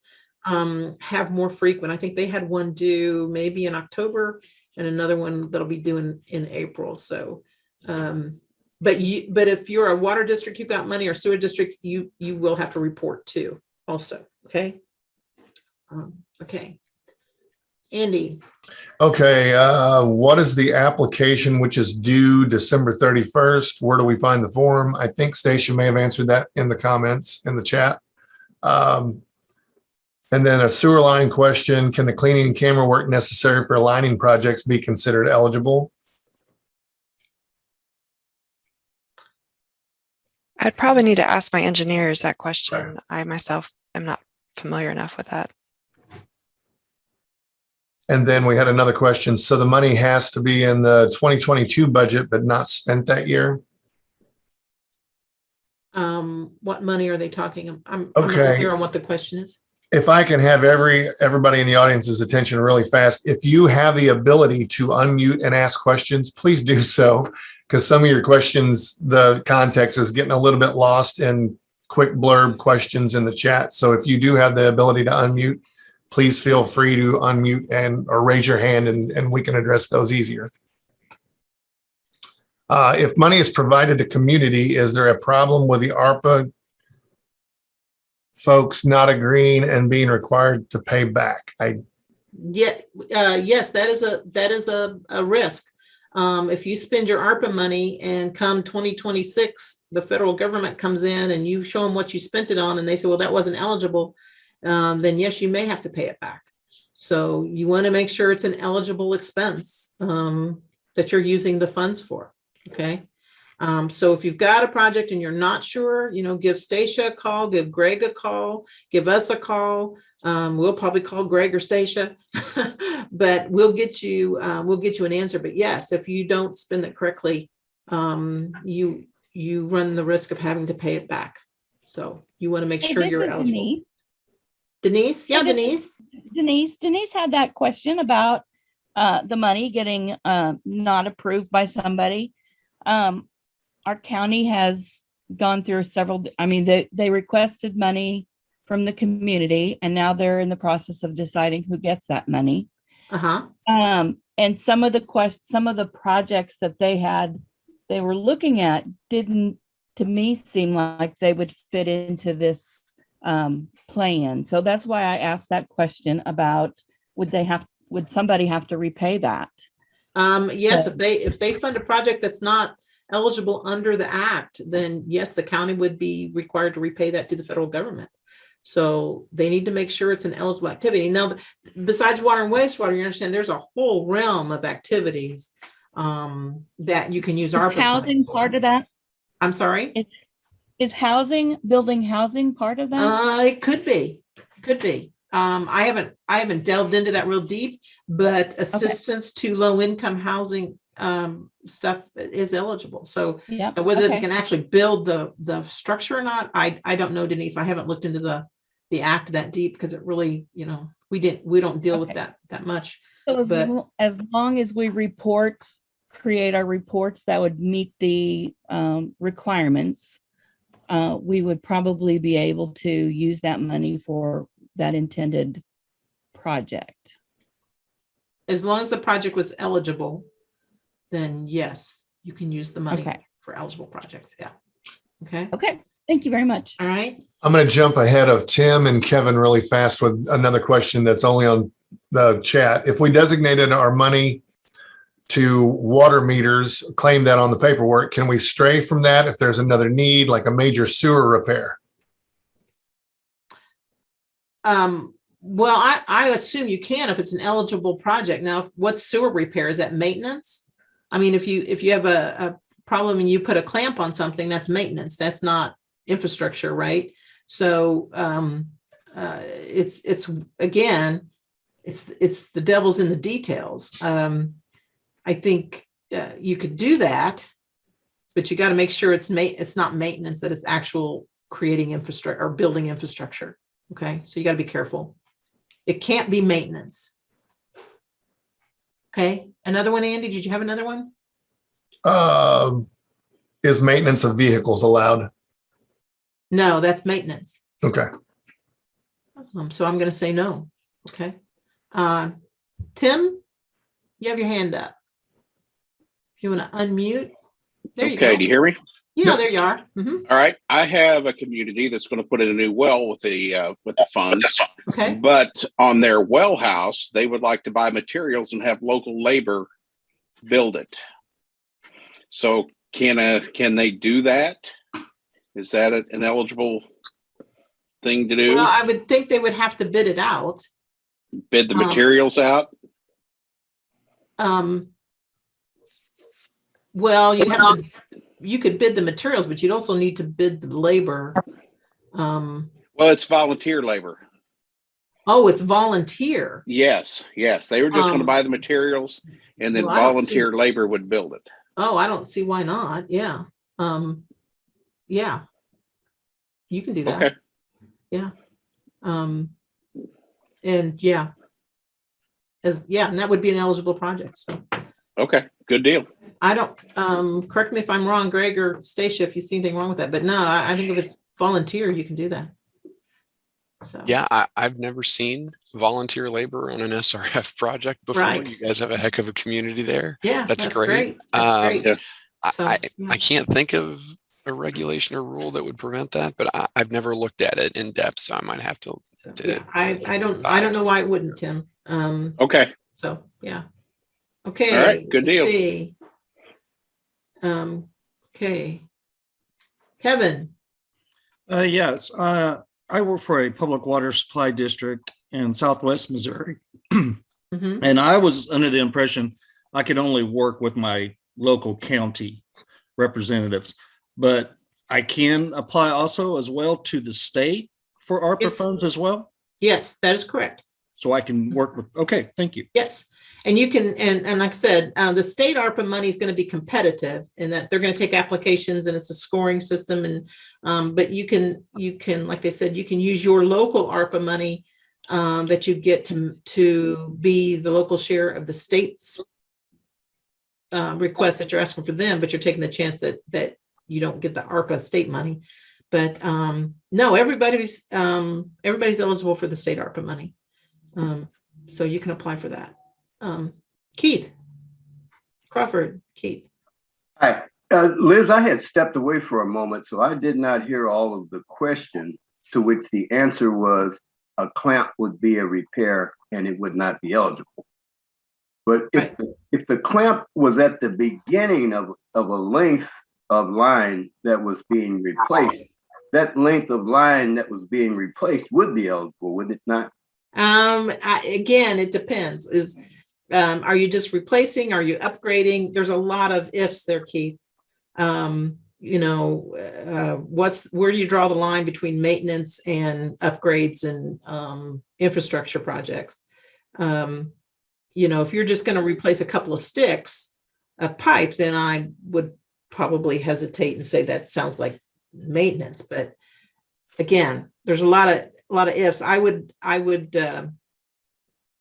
have more frequent. I think they had one due maybe in October, and another one that'll be due in April. So, but if you're a water district, you've got money, or sewer district, you will have to report too also. Okay. Okay. Andy. Okay, what is the application which is due December 31st? Where do we find the form? I think Stacia may have answered that in the comments in the chat. And then a sewer line question, can the cleaning and camera work necessary for lining projects be considered eligible? I'd probably need to ask my engineers that question. I myself am not familiar enough with that. And then we had another question. So the money has to be in the 2022 budget, but not spent that year? What money are they talking? I'm Okay. not clear on what the question is. If I can have everybody in the audience's attention really fast, if you have the ability to unmute and ask questions, please do so, because some of your questions, the context is getting a little bit lost in quick blurb questions in the chat. So if you do have the ability to unmute, please feel free to unmute or raise your hand, and we can address those easier. If money is provided to community, is there a problem with the ARPA folks not agreeing and being required to pay back? Yes, that is a risk. If you spend your ARPA money and come 2026, the federal government comes in and you show them what you spent it on, and they say, well, that wasn't eligible. Then yes, you may have to pay it back. So you want to make sure it's an eligible expense that you're using the funds for. Okay. So if you've got a project and you're not sure, give Stacia a call, give Greg a call, give us a call. We'll probably call Greg or Stacia, but we'll get you an answer. But yes, if you don't spend it correctly, you run the risk of having to pay it back. So you want to make sure you're eligible. Denise? Yeah, Denise. Denise had that question about the money getting not approved by somebody. Our county has gone through they requested money from the community, and now they're in the process of deciding who gets that money. And some of the projects that they were looking at didn't, to me, seem like they would fit into this plan. So that's why I asked that question about would somebody have to repay that? Yes, if they fund a project that's not eligible under the act, then yes, the county would be required to repay that to the federal government. So they need to make sure it's an eligible activity. Now, besides water and wastewater, you understand there's a whole realm of activities that you can use ARPA. Is housing part of that? I'm sorry? Is building housing part of that? It could be. I haven't delved into that real deep, but assistance to low income housing stuff is eligible. So whether they can actually build the structure or not, I don't know, Denise. I haven't looked into the act that deep because it really, we don't deal with that much. So as long as we create our reports that would meet the requirements, we would probably be able to use that money for that intended project. As long as the project was eligible, then yes, you can use the money for eligible projects. Yeah. Okay. Okay. Thank you very much. All right. I'm going to jump ahead of Tim and Kevin really fast with another question that's only on the chat. If we designated our money to water meters, claim that on the paperwork, can we stray from that if there's another need, like a major sewer repair? Well, I assume you can if it's an eligible project. Now, what's sewer repair? Is that maintenance? I mean, if you have a problem and you put a clamp on something, that's maintenance. That's not infrastructure, right? So it's again, it's the devil's in the details. I think you could do that, but you got to make sure it's not maintenance, that it's actual creating infrastructure or building infrastructure. Okay, so you got to be careful. It can't be maintenance. Okay, another one, Andy. Did you have another one? Is maintenance of vehicles allowed? No, that's maintenance. Okay. So I'm going to say no. Okay. Tim? You have your hand up. If you want to unmute, there you Okay, go. do you hear me? Yeah, there you are. Mhm. All right. I have a community that's going to put in a new well with the funds, Okay. but on their well house, they would like to buy materials and have local labor build it. So can they do that? Is that an eligible thing to do? Well, I would think they would have to bid it out. Bid the materials out? Well, you could bid the materials, but you'd also need to bid the labor. Well, it's volunteer labor. Oh, it's volunteer. Yes. They were just going to buy the materials and then well, I don't volunteer labor would build it. Oh, I don't see why not. Yeah. Yeah. You can do that. Okay. Yeah. And yeah. And that would be an eligible project. So Okay, good deal. I don't correct me if I'm wrong, Greg or Stacia, if you see anything wrong with that. But no, I think if it's volunteer, you can do that. So Yeah, I've never seen volunteer labor on an SRF project before. Right. You guys have a heck of a community there. yeah, That's great. That's great. Yeah. So, I yeah. can't think of a regulation or rule that would prevent that, but I've never looked at it in depth, so I might have to. So, yeah, I don't know why it wouldn't, Tim. Okay. So yeah. Okay. All right, good let's deal. see. Okay. Kevin. Yes, I work for a public water supply district in Southwest Missouri. Mhm. And I was under the impression I could only work with my local county representatives, but I can apply also as well to the state for ARPA Yes. funds as well. Yes, that is correct. So I can work with, okay, thank you. Yes. And you can, and like I said, the state ARPA money is going to be competitive in that they're going to take applications and it's a scoring system. And, but you can, like they said, you can use your local ARPA money that you get to be the local share of the state's request that you're asking for them, but you're taking the chance that you don't get the ARPA state money. But no, everybody's eligible for the state ARPA money. So you can apply for that. Keith Crawford, Keith. Hi, Liz, I had stepped away for a moment, so I did not hear all of the question, to which the answer was a clamp would be a repair and it would not be eligible. But if the clamp was at the beginning of a length of line that was being replaced, that length of line that was being replaced would be eligible, would it not? Again, it depends. Are you just replacing? Are you upgrading? There's a lot of ifs there, Keith. Where do you draw the line between maintenance and upgrades and infrastructure projects? If you're just going to replace a couple of sticks of pipe, then I would probably hesitate and say that sounds like maintenance. But again, there's a lot of ifs. I would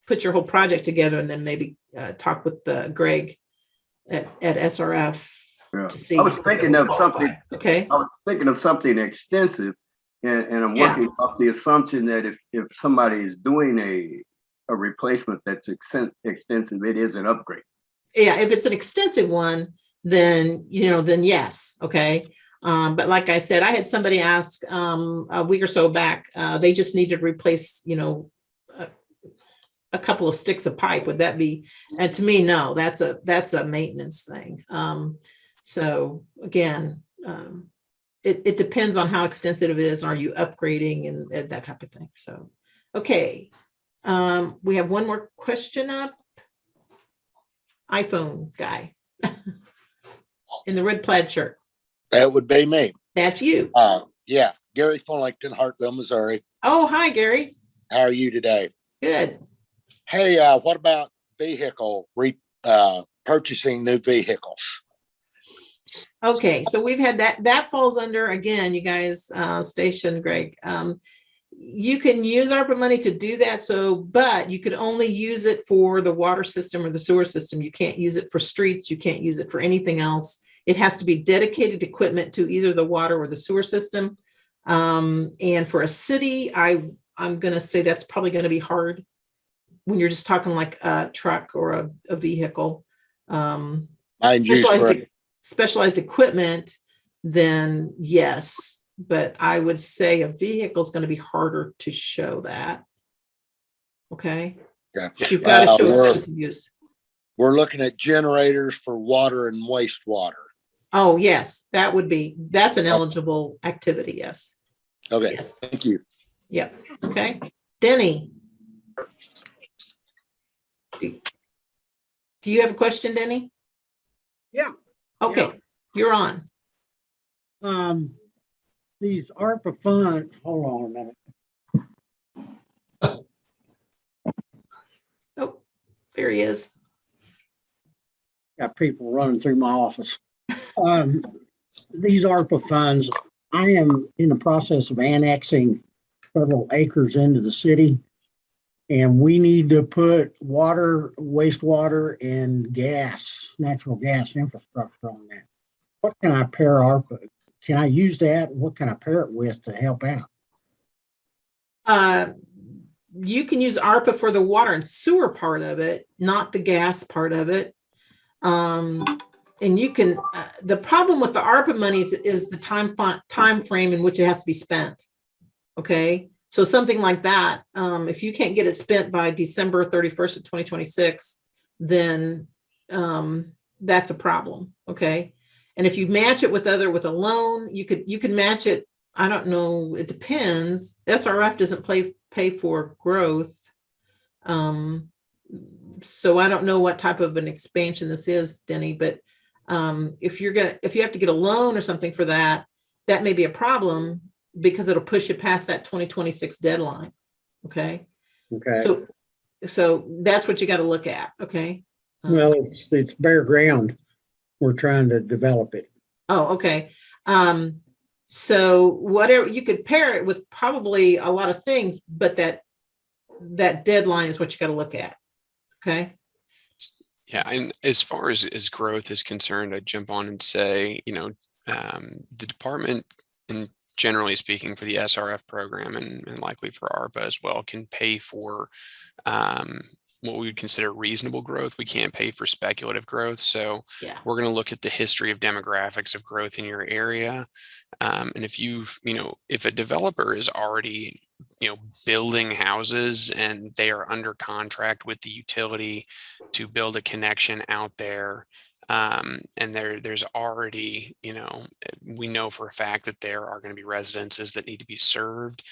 put your whole project together and then maybe talk with Greg at SRF to see. I was thinking of something. Okay. I was thinking of something extensive, and I'm working off the assumption that if somebody is doing a replacement that's extensive, it is an upgrade. Yeah, if it's an extensive one, then yes, okay. But like I said, I had somebody ask a week or so back, they just needed to replace, a couple of sticks of pipe. Would that be? And to me, no, that's a maintenance thing. So again, it depends on how extensive it is. Are you upgrading and that type of thing? So, okay. We have one more question up. iPhone guy in the red plaid shirt. That would be me. That's you. Yeah, Gary Fullington, Hartville, Missouri. Oh, hi, Gary. How are you today? Good. Hey, what about purchasing new vehicles? Okay, so we've had that falls under, again, you guys, Station Greg. You can use ARPA money to do that. But you could only use it for the water system or the sewer system. You can't use it for streets. You can't use it for anything else. It has to be dedicated equipment to either the water or the sewer system. And for a city, I'm going to say that's probably going to be hard when you're just talking like a truck or a vehicle, Mine used specialized, for, specialized equipment, then yes. But I would say a vehicle is going to be harder to show that. Okay. yeah. You've got to show we're, exclusive use. we're looking at generators for water and wastewater. Oh, yes, that's an eligible activity. Yes. Okay, Yes. thank you. Yep. Okay. Denny. Do you have a question, Denny? Yeah. Okay, you're on. These ARPA funds, hold on a minute. Oh, there he is. Got people running through my office. These ARPA funds, I am in the process of annexing several acres into the city. And we need to put water, wastewater, and gas, natural gas infrastructure on that. What can I pair ARPA? Can I use that? What can I pair it with to help out? You can use ARPA for the water and sewer part of it, not the gas part of it. And you can, the problem with the ARPA monies is the time frame in which it has to be spent. Okay. So something like that, if you can't get it spent by December 31st of 2026, then that's a problem. Okay. And if you match it with a loan, you could match it. I don't know. It depends. SRF doesn't pay for growth. So I don't know what type of an expansion this is, Denny, but if you have to get a loan or something for that, that may be a problem because it'll push you past that 2026 deadline. Okay. Okay. So that's what you got to look at. Okay. Well, it's bare ground. We're trying to develop it. Oh, okay. So whatever, you could pair it with probably a lot of things, but that deadline is what you got to look at. Okay. Yeah, and as far as growth is concerned, I'd jump on and say, the department, and generally speaking, for the SRF program and likely for ARPA as well, can pay for what we would consider reasonable growth. We can't pay for speculative growth. So Yeah. we're going to look at the history of demographics of growth in your area. And if a developer is already, building houses and they are under contract with the utility to build a connection out there, and there's already, we know for a fact that there are going to be residences that need to be served.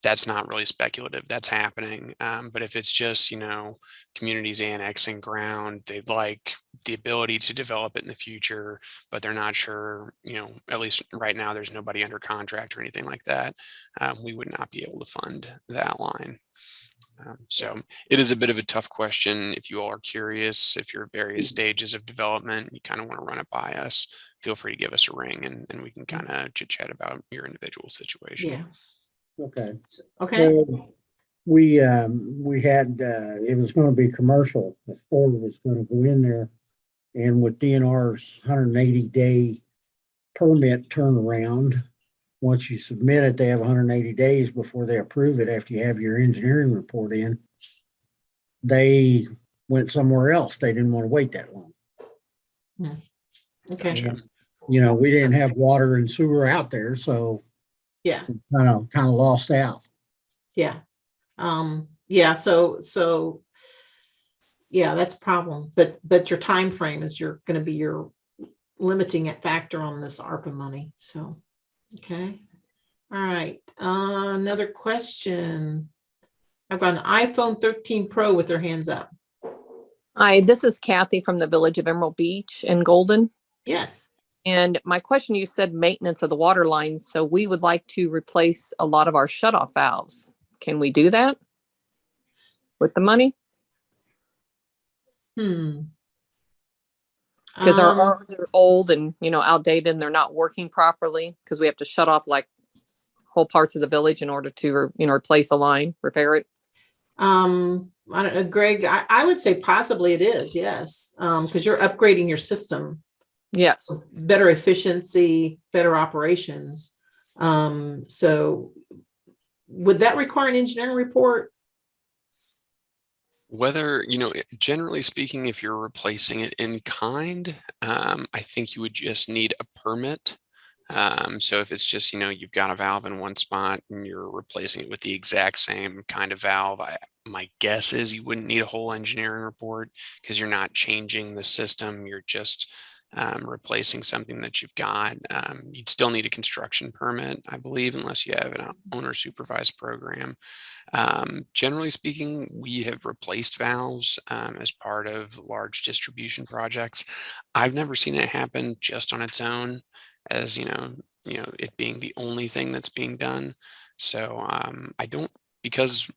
That's not really speculative. That's happening. But if it's just, communities annexing ground, they'd like the ability to develop it in the future, but they're not sure, at least right now, there's nobody under contract or anything like that. We would not be able to fund that line. So it is a bit of a tough question. If you all are curious, if you're at various stages of development, you kind of want to run it by us, feel free to give us a ring and we can kind of chit chat about your individual situation. Yeah. Okay. Okay. So we had, it was going to be commercial. The store was going to go in there, and with DNR's 180-day permit turnaround, once you submit it, they have 180 days before they approve it after you have your engineering report in. They went somewhere else. They didn't want to wait that long. Okay. And, we didn't have water and sewer out there, so Yeah. kind of lost out. Yeah. Yeah. So yeah, that's a problem. But your time frame is going to be your limiting factor on this ARPA money. So, okay. All right. Another question. I've got an iPhone 13 Pro with their hands up. Hi, this is Kathy from the Village of Emerald Beach in Golden. Yes. And my question, you said maintenance of the water lines. So we would like to replace a lot of our shutoff valves. Can we do that with the money? Because our ours are old and, outdated and they're not working properly because we have to shut off like whole parts of the village in order to, replace a line, repair it. I don't know, Greg, I would say possibly it is. Yes. Because you're upgrading your system. Yes. Better efficiency, better operations. So would that require an engineering report? Whether, generally speaking, if you're replacing it in kind, I think you would just need a permit. So if it's just, you've got a valve in one spot and you're replacing it with the exact same kind of valve, my guess is you wouldn't need a whole engineering report because you're not changing the system. You're just replacing something that you've got. You'd still need a construction permit, I believe, unless you have an owner supervised program. Generally speaking, we have replaced valves as part of large distribution projects. I've never seen it happen just on its own, as it being the only thing that's being done. So I don't, because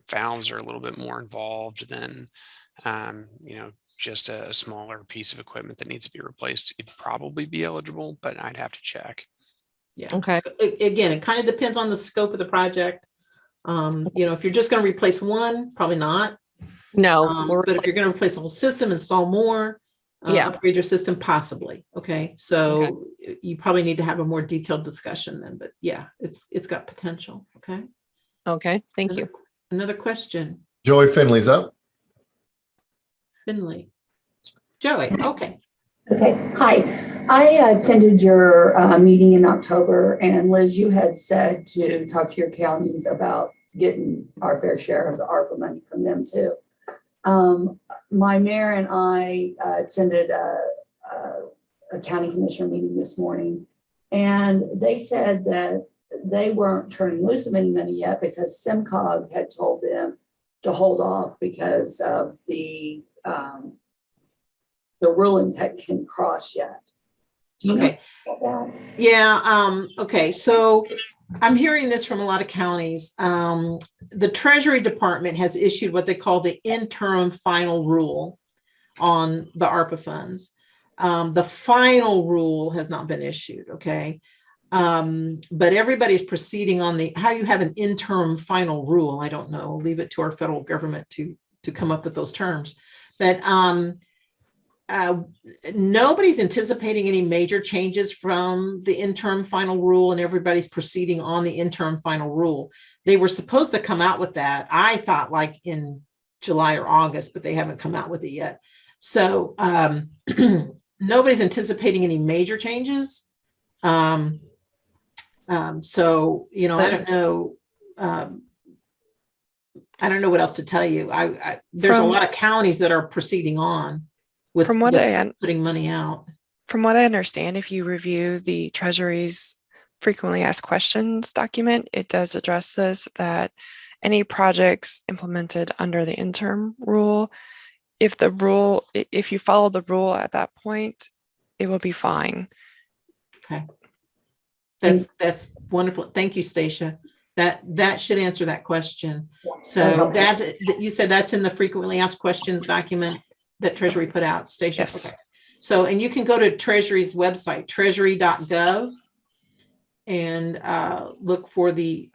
valves are a little bit more involved than just a smaller piece of equipment that needs to be replaced, it'd probably be eligible, but I'd have to check. Yeah. Okay. So, again, it kind of depends on the scope of the project. If you're just going to replace one, probably not. No, But if you're going to replace the whole system, install more, upgrade your system, possibly. Okay. So you probably need to have a more detailed discussion then, but yeah, it's got potential. Okay. Okay, thank you. Another question. Joey Finley's up. Finley. Joey, okay. Okay, hi. I attended your meeting in October, and Liz, you had said to talk to your counties about getting our fair share of the ARPA money from them too. My mayor and I attended a county commissioner meeting this morning, and they said that they weren't turning loose of any money yet because SimCog had told them to hold off because of the rulings that can cross yet. Do you know about that? Yeah. Okay. So I'm hearing this from a lot of counties. The Treasury Department has issued what they call the interim final rule on the ARPA funds. The final rule has not been issued. Okay. But everybody's proceeding on how you have an interim final rule. I don't know. Leave it to our federal government to come up with those terms. But nobody's anticipating any major changes from the interim final rule, and everybody's proceeding on the interim final rule. They were supposed to come out with that, I thought, like in July or August, but they haven't come out with it yet. So nobody's anticipating any major changes. So, I don't know. I don't know what else to tell you. There's a lot of counties that are proceeding on with putting money out. From what I understand, if you review the Treasury's frequently asked questions document, it does address this, that any projects implemented under the interim rule, if you follow the rule at that point, it will be fine. Okay. That's wonderful. Thank you, Stacia. That should answer that question. So that you said that's in the frequently asked questions document that Treasury put out, Stacia? Yes. Okay. So, and you can go to Treasury's website, treasury.gov, and look for the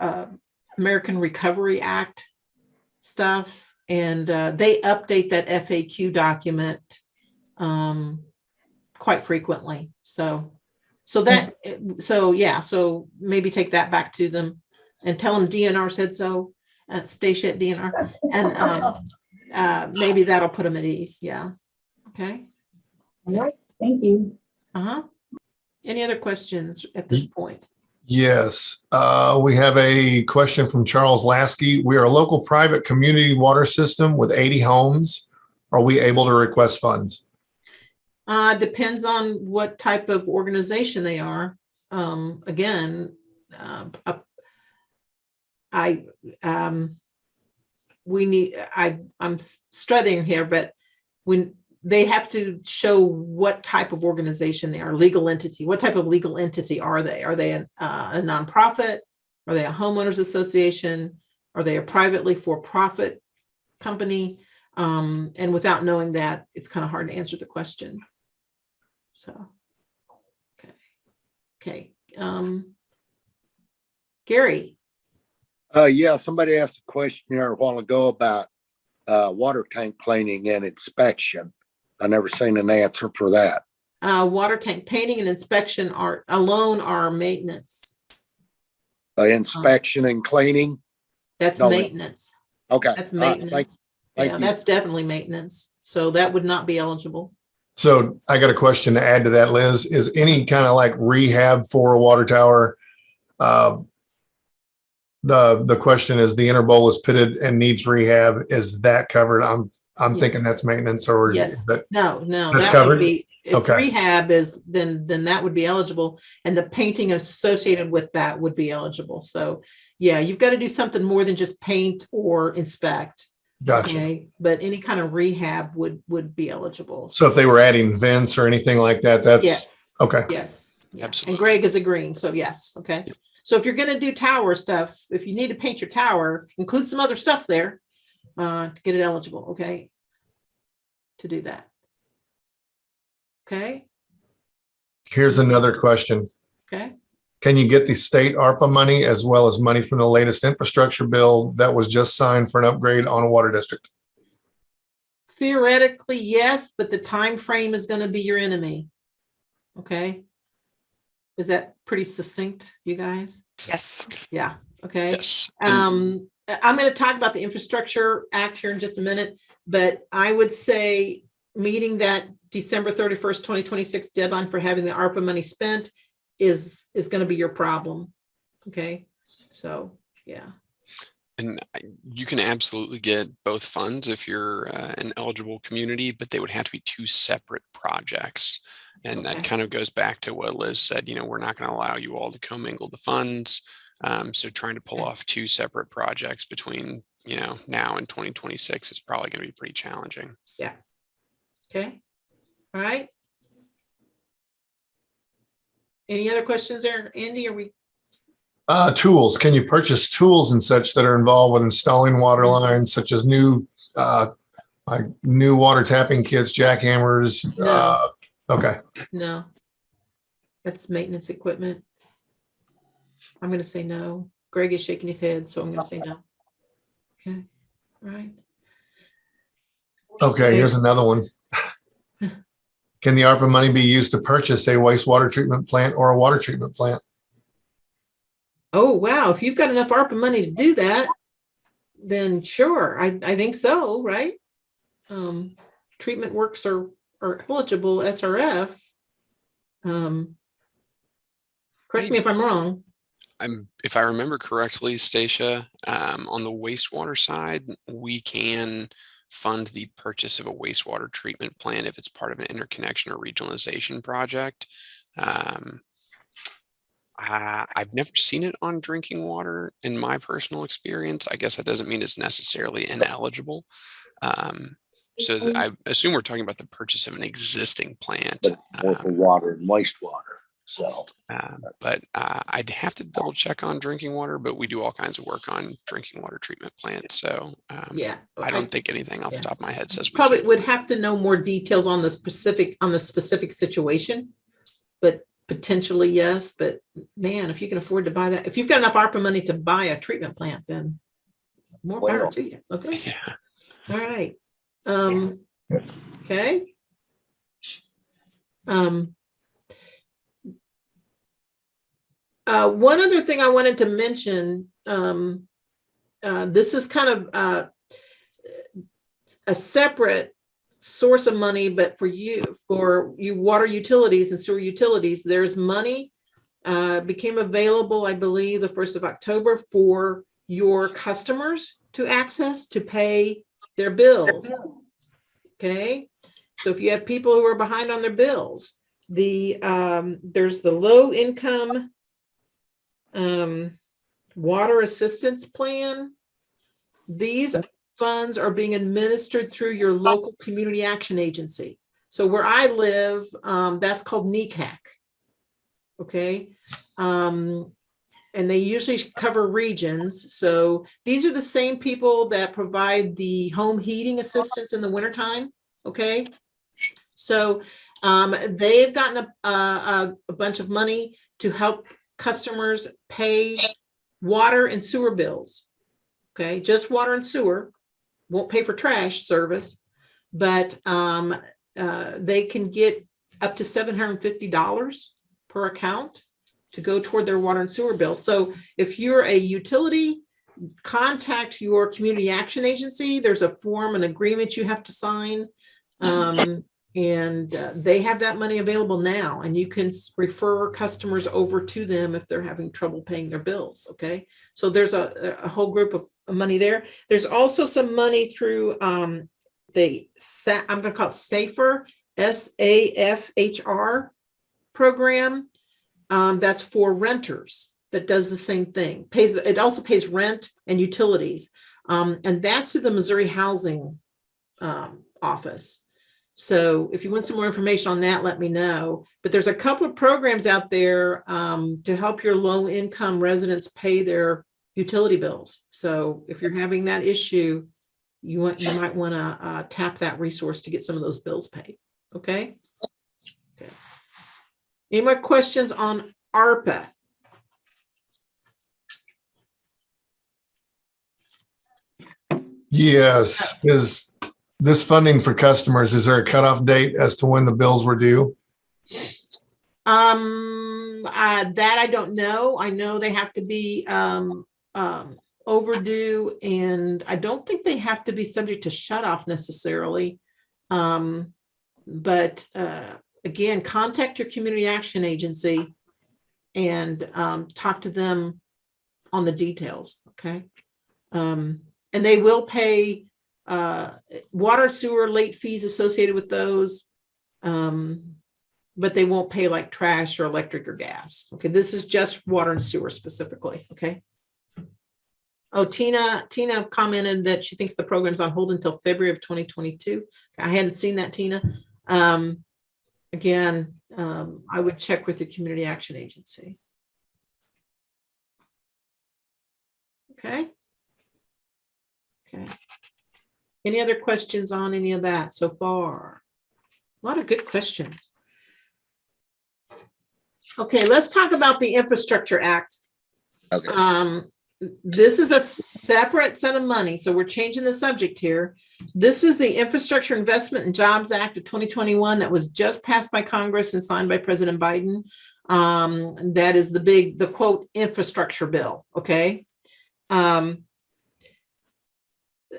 American Recovery Act stuff. And they update that FAQ document quite frequently. So maybe take that back to them and tell them DNR said so, Stacia at DNR, and maybe that'll put them at ease. Yeah. Okay. All right. Thank you. Any other questions at this point? Yes. We have a question from Charles Lasky. We are a local private community water system with 80 homes. Are we able to request funds? Depends on what type of organization they are. Again, I'm studying here, but when they have to show what type of organization they are, legal entity. What type of legal entity are they? Are they a nonprofit? Are they a homeowners association? Are they a privately for-profit company? And without knowing that, it's kind of hard to answer the question. So, okay. Gary. Yeah, somebody asked a question here a while ago about water tank cleaning and inspection. I never seen an answer for that. Water tank painting and inspection are maintenance. Inspection and cleaning? That's maintenance. Okay. That's maintenance. Thank Yeah, you. that's definitely maintenance. So that would not be eligible. So I got a question to add to that, Liz. Is any kind of like rehab for a water tower? The question is, the inner bowl is pitted and needs rehab. Is that covered? I'm Yeah. thinking that's maintenance, or Yes. is that No, that's that covered? would be, if Okay. rehab is, then that would be eligible. And the painting associated with that would be eligible. So yeah, you've got to do something more than just paint or inspect. Gotcha. Okay, but any kind of rehab would be eligible. So if they were adding vents or anything like that, that's Yes. okay. Yes. Yeah. Absolutely. And Greg is agreeing. So yes. Okay. So if you're going to do tower stuff, if you need to paint your tower, include some other stuff there to get it eligible. Okay. To do that. Okay. Here's another question. Okay. Can you get the state ARPA money as well as money from the latest infrastructure bill that was just signed for an upgrade on a water district? Theoretically, yes, but the time frame is going to be your enemy. Okay. Is that pretty succinct, you guys? Yes. Yeah. Okay. Yes. I'm going to talk about the Infrastructure Act here in just a minute, but I would say meeting that December 31st, 2026 deadline for having the ARPA money spent is going to be your problem. Okay. So, yeah. And you can absolutely get both funds if you're an eligible community, but they would have to be two separate projects. And that kind of goes back to what Liz said, we're not going to allow you all to commingle the funds. So trying to pull off two separate projects between, now and 2026 is probably going to be pretty challenging. Yeah. Okay. All right. Any other questions there, Andy? Are we? Tools. Can you purchase tools and such that are involved with installing water lines, such as new water tapping kits, jackhammers? No. Okay. No. That's maintenance equipment. I'm going to say no. Greg is shaking his head, so I'm going to say no. Okay. All right. Okay. Here's another one. Can the ARPA money be used to purchase a wastewater treatment plant or a water treatment plant? Oh, wow. If you've got enough ARPA money to do that, then sure. I think so, right? Treatment works are eligible SRF. Correct me if I'm wrong. If I remember correctly, Stacia, on the wastewater side, we can fund the purchase of a wastewater treatment plant if it's part of an interconnection or regionalization project. I've never seen it on drinking water in my personal experience. I guess that doesn't mean it's necessarily ineligible. So I assume we're talking about the purchase of an existing plant. More for water and wastewater. So, but I'd have to double check on drinking water, but we do all kinds of work on drinking water treatment plants. So yeah, I don't think anything off the top of my head says we probably can't. would have to know more details on the specific situation, but potentially yes. But man, if you can afford to buy that, if you've got enough ARPA money to buy a treatment plant, then more power to you. Okay. Yeah. All right. Okay. One other thing I wanted to mention, this is kind of a separate source of money, but for you water utilities and sewer utilities, there's money became available, I believe, the 1st of October for your customers to access to pay their bills. Okay. So if you have people who are behind on their bills, there's the low income water assistance plan. These funds are being administered through your local community action agency. So where I live, that's called NECAC. Okay. And they usually cover regions. So these are the same people that provide the home heating assistance in the wintertime. Okay. So they've gotten a bunch of money to help customers pay water and sewer bills. Okay, just water and sewer, won't pay for trash service, but they can get up to $750 per account to go toward their water and sewer bill. So if you're a utility contact your community action agency. There's a form, an agreement you have to sign. And they have that money available now, and you can refer customers over to them if they're having trouble paying their bills. Okay, so there's a whole group of money there. There's also some money through I'm going to call it SAFER, SAFHR program. That's for renters. That does the same thing. It also pays rent and utilities, and that's through the Missouri Housing Office. So if you want some more information on that, let me know. But there's a couple of programs out there to help your low income residents pay their utility bills. So if you're having that issue, you might want to tap that resource to get some of those bills paid. Okay. Any more questions on ARPA? Yes. Is this funding for customers, is there a cutoff date as to when the bills were due? That I don't know. I know they have to be overdue, and I don't think they have to be subject to shut off necessarily. But again, contact your community action agency and talk to them on the details. Okay. And they will pay water, sewer, late fees associated with those, but they won't pay like trash or electric or gas. Okay, this is just water and sewer specifically. Okay. Oh, Tina commented that she thinks the program's on hold until February of 2022. I hadn't seen that, Tina. Again, I would check with the community action agency. Okay. Okay. Any other questions on any of that so far? A lot of good questions. Okay, let's talk about the Infrastructure Act. Okay. This is a separate set of money, so we're changing the subject here. This is the Infrastructure Investment and Jobs Act of 2021 that was just passed by Congress and signed by President Biden. That is the quote infrastructure bill. Okay.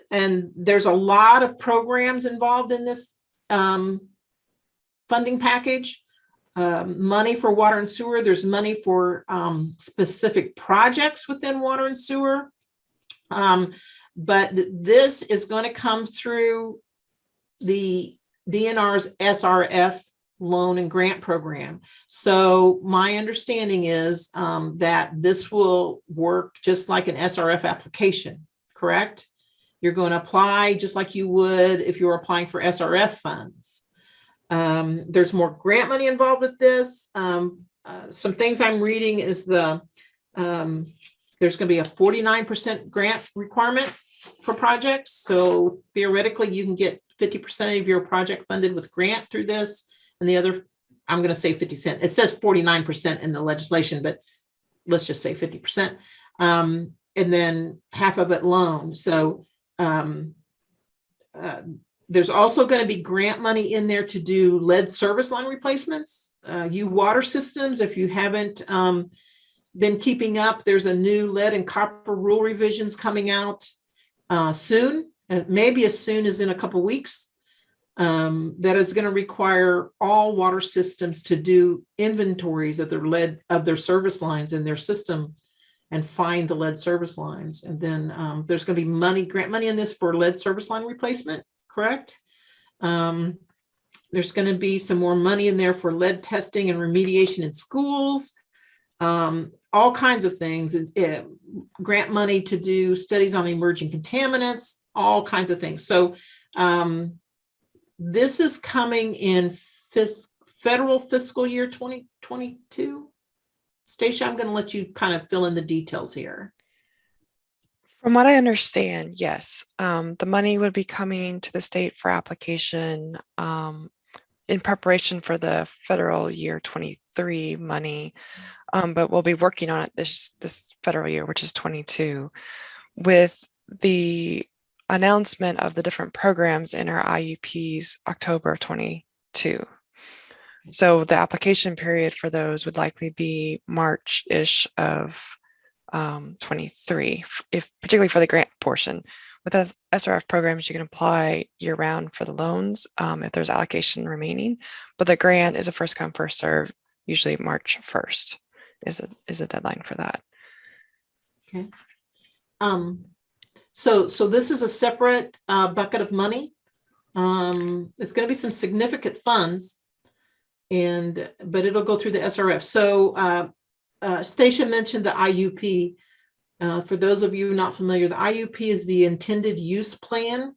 And there's a lot of programs involved in this funding package. Money for water and sewer. There's money for specific projects within water and sewer. But this is going to come through the DNR's SRF loan and grant program. So my understanding is that this will work just like an SRF application, correct? You're going to apply just like you would if you were applying for SRF funds. There's more grant money involved with this. Some things I'm reading is there's going to be a 49% grant requirement for projects. So theoretically, you can get 50% of your project funded with grant through this. And the other, I'm going to say 50 cents. It says 49% in the legislation, but let's just say 50%. And then half of it loan. So there's also going to be grant money in there to do lead service line replacements. You water systems, if you haven't been keeping up, there's a new lead and copper rule revisions coming out soon, maybe as soon as in a couple weeks. That is going to require all water systems to do inventories of their lead, of their service lines in their system, and find the lead service lines. And then there's going to be grant money in this for lead service line replacement, correct? There's going to be some more money in there for lead testing and remediation in schools, all kinds of things, grant money to do studies on emerging contaminants, all kinds of things. So this is coming in federal fiscal year 2022. Stacia, I'm going to let you kind of fill in the details here. From what I understand, yes, the money would be coming to the state for application in preparation for the federal year 23 money, but we'll be working on it this federal year, which is 22, with the announcement of the different programs in our IUPs October of 22. So the application period for those would likely be March-ish of 23, if particularly for the grant portion. With SRF programs, you can apply year round for the loans if there's allocation remaining, but the grant is a first come, first serve, usually March 1st is a deadline for that. Okay. So this is a separate bucket of money. It's going to be some significant funds, but it'll go through the SRF. So Stacia mentioned the IUP. For those of you not familiar, the IUP is the intended use plan,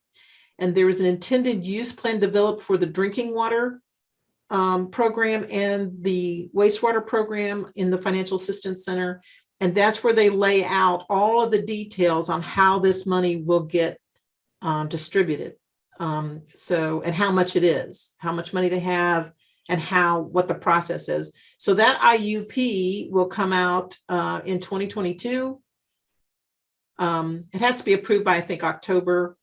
and there is an intended use plan developed for the drinking water program and the wastewater program in the Financial Assistance Center. And that's where they lay out all of the details on how this money will get distributed. And how much it is, how much money they have, and what the process is. So that IUP will come out in 2022. It has to be approved by, I think, October.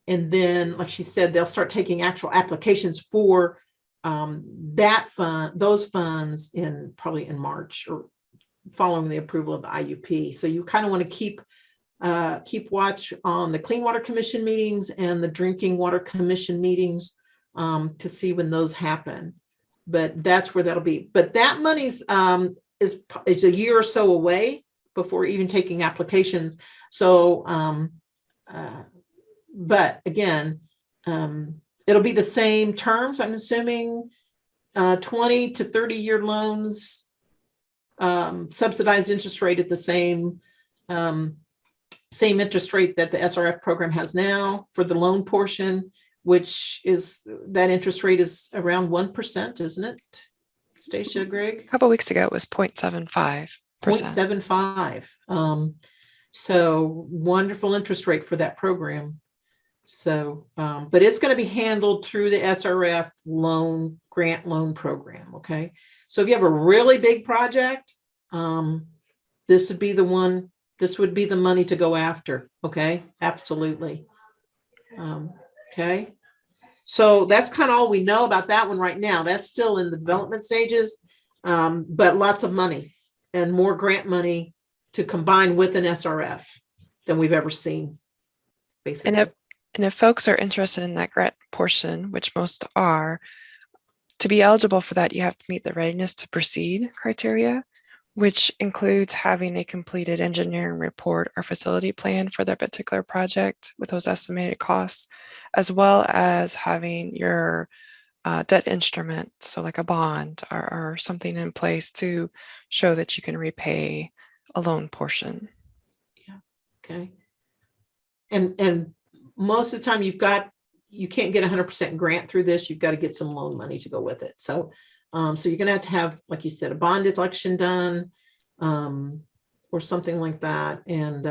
And then, like she said, they'll start taking actual applications for those funds probably in March or following the approval of the IUP. So you kind of want to keep watch on the Clean Water Commission meetings and the Drinking Water Commission meetings to see when those happen. But that's where that'll be. But that money's is a year or so away before even taking applications. So, but again, it'll be the same terms. I'm assuming 20 to 30-year loans, subsidized interest rate at the same interest rate that the SRF program has now for the loan portion, which is that interest rate is around 1%, isn't it, Stacia, Greg? A couple of weeks ago, it was 0.75%. 0.75. So wonderful interest rate for that program. So, but it's going to be handled through the SRF grant loan program. Okay. So if you have a really big project, this would be the one, this would be the money to go after. Okay. Absolutely. Okay. So that's kind of all we know about that one right now. That's still in the development stages, but lots of money and more grant money to combine with an SRF than we've ever seen, basically. And if folks are interested in that grant portion, which most are, to be eligible for that, you have to meet the readiness to proceed criteria, which includes having a completed engineering report or facility plan for their particular project with those estimated costs, as well as having your debt instrument, so like a bond or something in place to show that you can repay a loan portion. Yeah. Okay. And most of the time you can't get 100% grant through this. You've got to get some loan money to go with it. So, so you're going to have, like you said, a bond election done, or something like that. And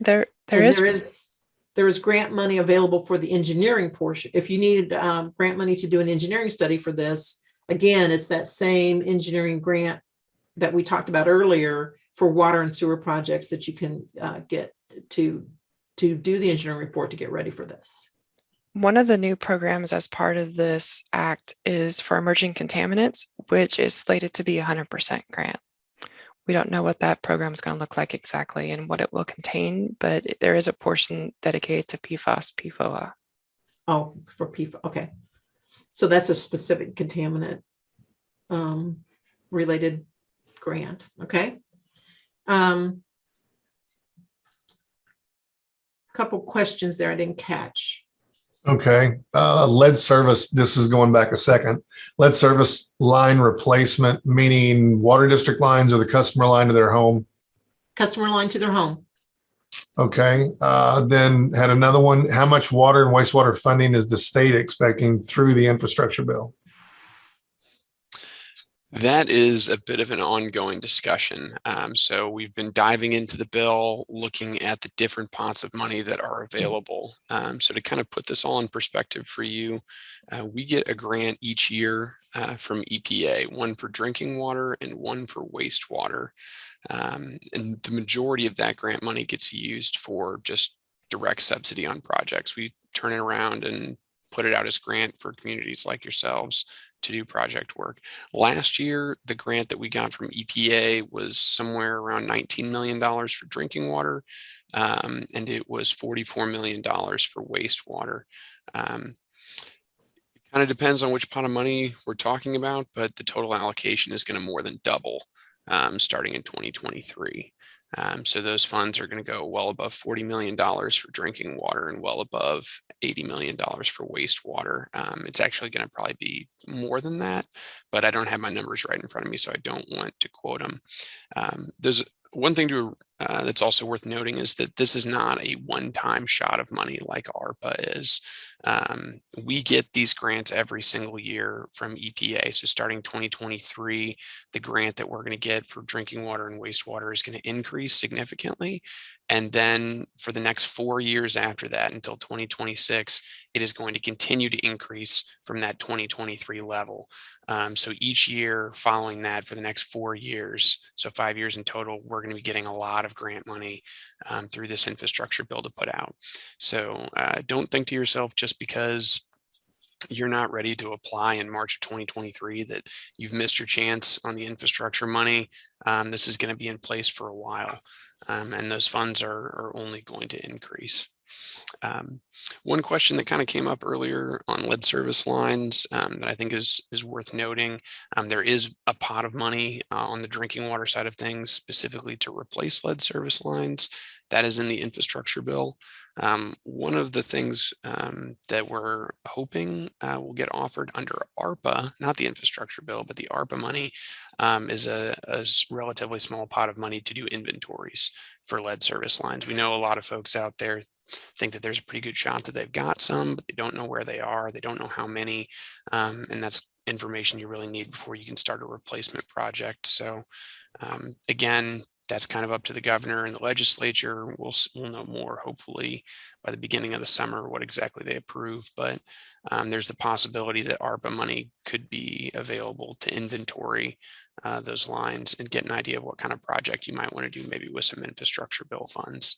there is grant money available for the engineering portion. If you need grant money to do an engineering study for this, again, it's that same engineering grant that we talked about earlier for water and sewer projects that you can get to do the engineering report to get ready for this. One of the new programs as part of this act is for emerging contaminants, which is slated to be 100% grant. We don't know what that program is going to look like exactly and what it will contain, but there is a portion dedicated to PFAS, PFOA. Oh, for PFAS. Okay. So that's a specific contaminant related grant. Okay. Couple questions there I didn't catch. Okay. Lead service, this is going back a second. Lead service line replacement, meaning water district lines or the customer line to their home? Customer line to their home. Okay. Then had another one. How much water and wastewater funding is the state expecting through the infrastructure bill? That is a bit of an ongoing discussion. So we've been diving into the bill, looking at the different pots of money that are available. So to kind of put this all in perspective for you, we get a grant each year from EPA, one for drinking water and one for wastewater. And the majority of that grant money gets used for just direct subsidy on projects. We turn it around and put it out as grant for communities like yourselves to do project work. Last year, the grant that we got from EPA was somewhere around $19 million for drinking water, and it was $44 million for wastewater. Kind of depends on which pot of money we're talking about, but the total allocation is going to more than double starting in 2023. So those funds are going to go well above $40 million for drinking water and well above $80 million for wastewater. It's actually going to probably be more than that, but I don't have my numbers right in front of me, so I don't want to quote them. There's one thing that's also worth noting is that this is not a one-time shot of money like ARPA is. We get these grants every single year from EPA. So starting 2023, the grant that we're going to get for drinking water and wastewater is going to increase significantly. And then for the next 4 years after that, until 2026, it is going to continue to increase from that 2023 level. So each year following that for the next 4 years, so 5 years in total, we're going to be getting a lot of grant money through this infrastructure bill to put out. So don't think to yourself just because you're not ready to apply in March of 2023 that you've missed your chance on the infrastructure money. This is going to be in place for a while, and those funds are only going to increase. One question that kind of came up earlier on lead service lines that I think is worth noting, there is a pot of money on the drinking water side of things specifically to replace lead service lines. That is in the infrastructure bill. One of the things that we're hoping will get offered under ARPA, not the infrastructure bill, but the ARPA money, is a relatively small pot of money to do inventories for lead service lines. We know a lot of folks out there think that there's a pretty good shot that they've got some, but they don't know where they are. They don't know how many, and that's information you really need before you can start a replacement project. So again, that's kind of up to the governor and the legislature. We'll know more hopefully by the beginning of the summer what exactly they approve. But there's the possibility that ARPA money could be available to inventory those lines and get an idea of what kind of project you might want to do, maybe with some infrastructure bill funds.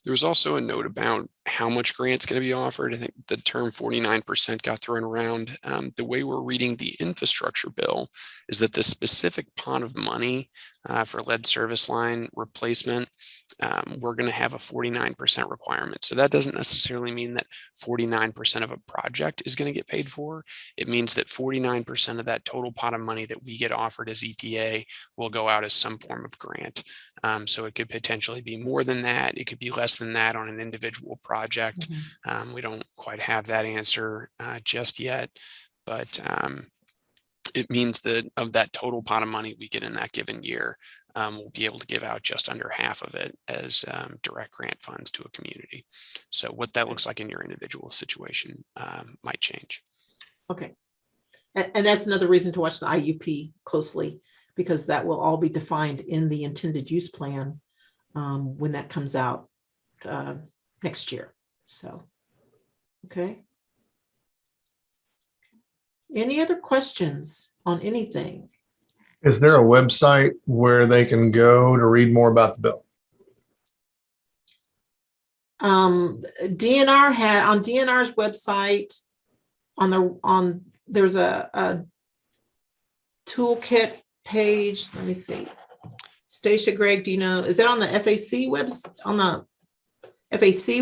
There was also a note about how much grant's going to be offered. I think the term 49% got thrown around. The way we're reading the infrastructure bill is that the specific pot of money for lead service line replacement, we're going to have a 49% requirement. So that doesn't necessarily mean that 49% of a project is going to get paid for. It means that 49% of that total pot of money that we get offered as EPA will go out as some form of grant. So it could potentially be more than that. It could be less than that on an individual project. We don't quite have that answer just yet, but it means that of that total pot of money we get in that given year, we'll be able to give out just under half of it as direct grant funds to a community. So what that looks like in your individual situation might change. Okay. And that's another reason to watch the IUP closely, because that will all be defined in the intended use plan when that comes out next year. So, okay. Any other questions on anything? Is there a website where they can go to read more about the bill? DNR had on DNR's website there's a toolkit page. Let me see. Stacia, Greg, do you know, is that on the FAC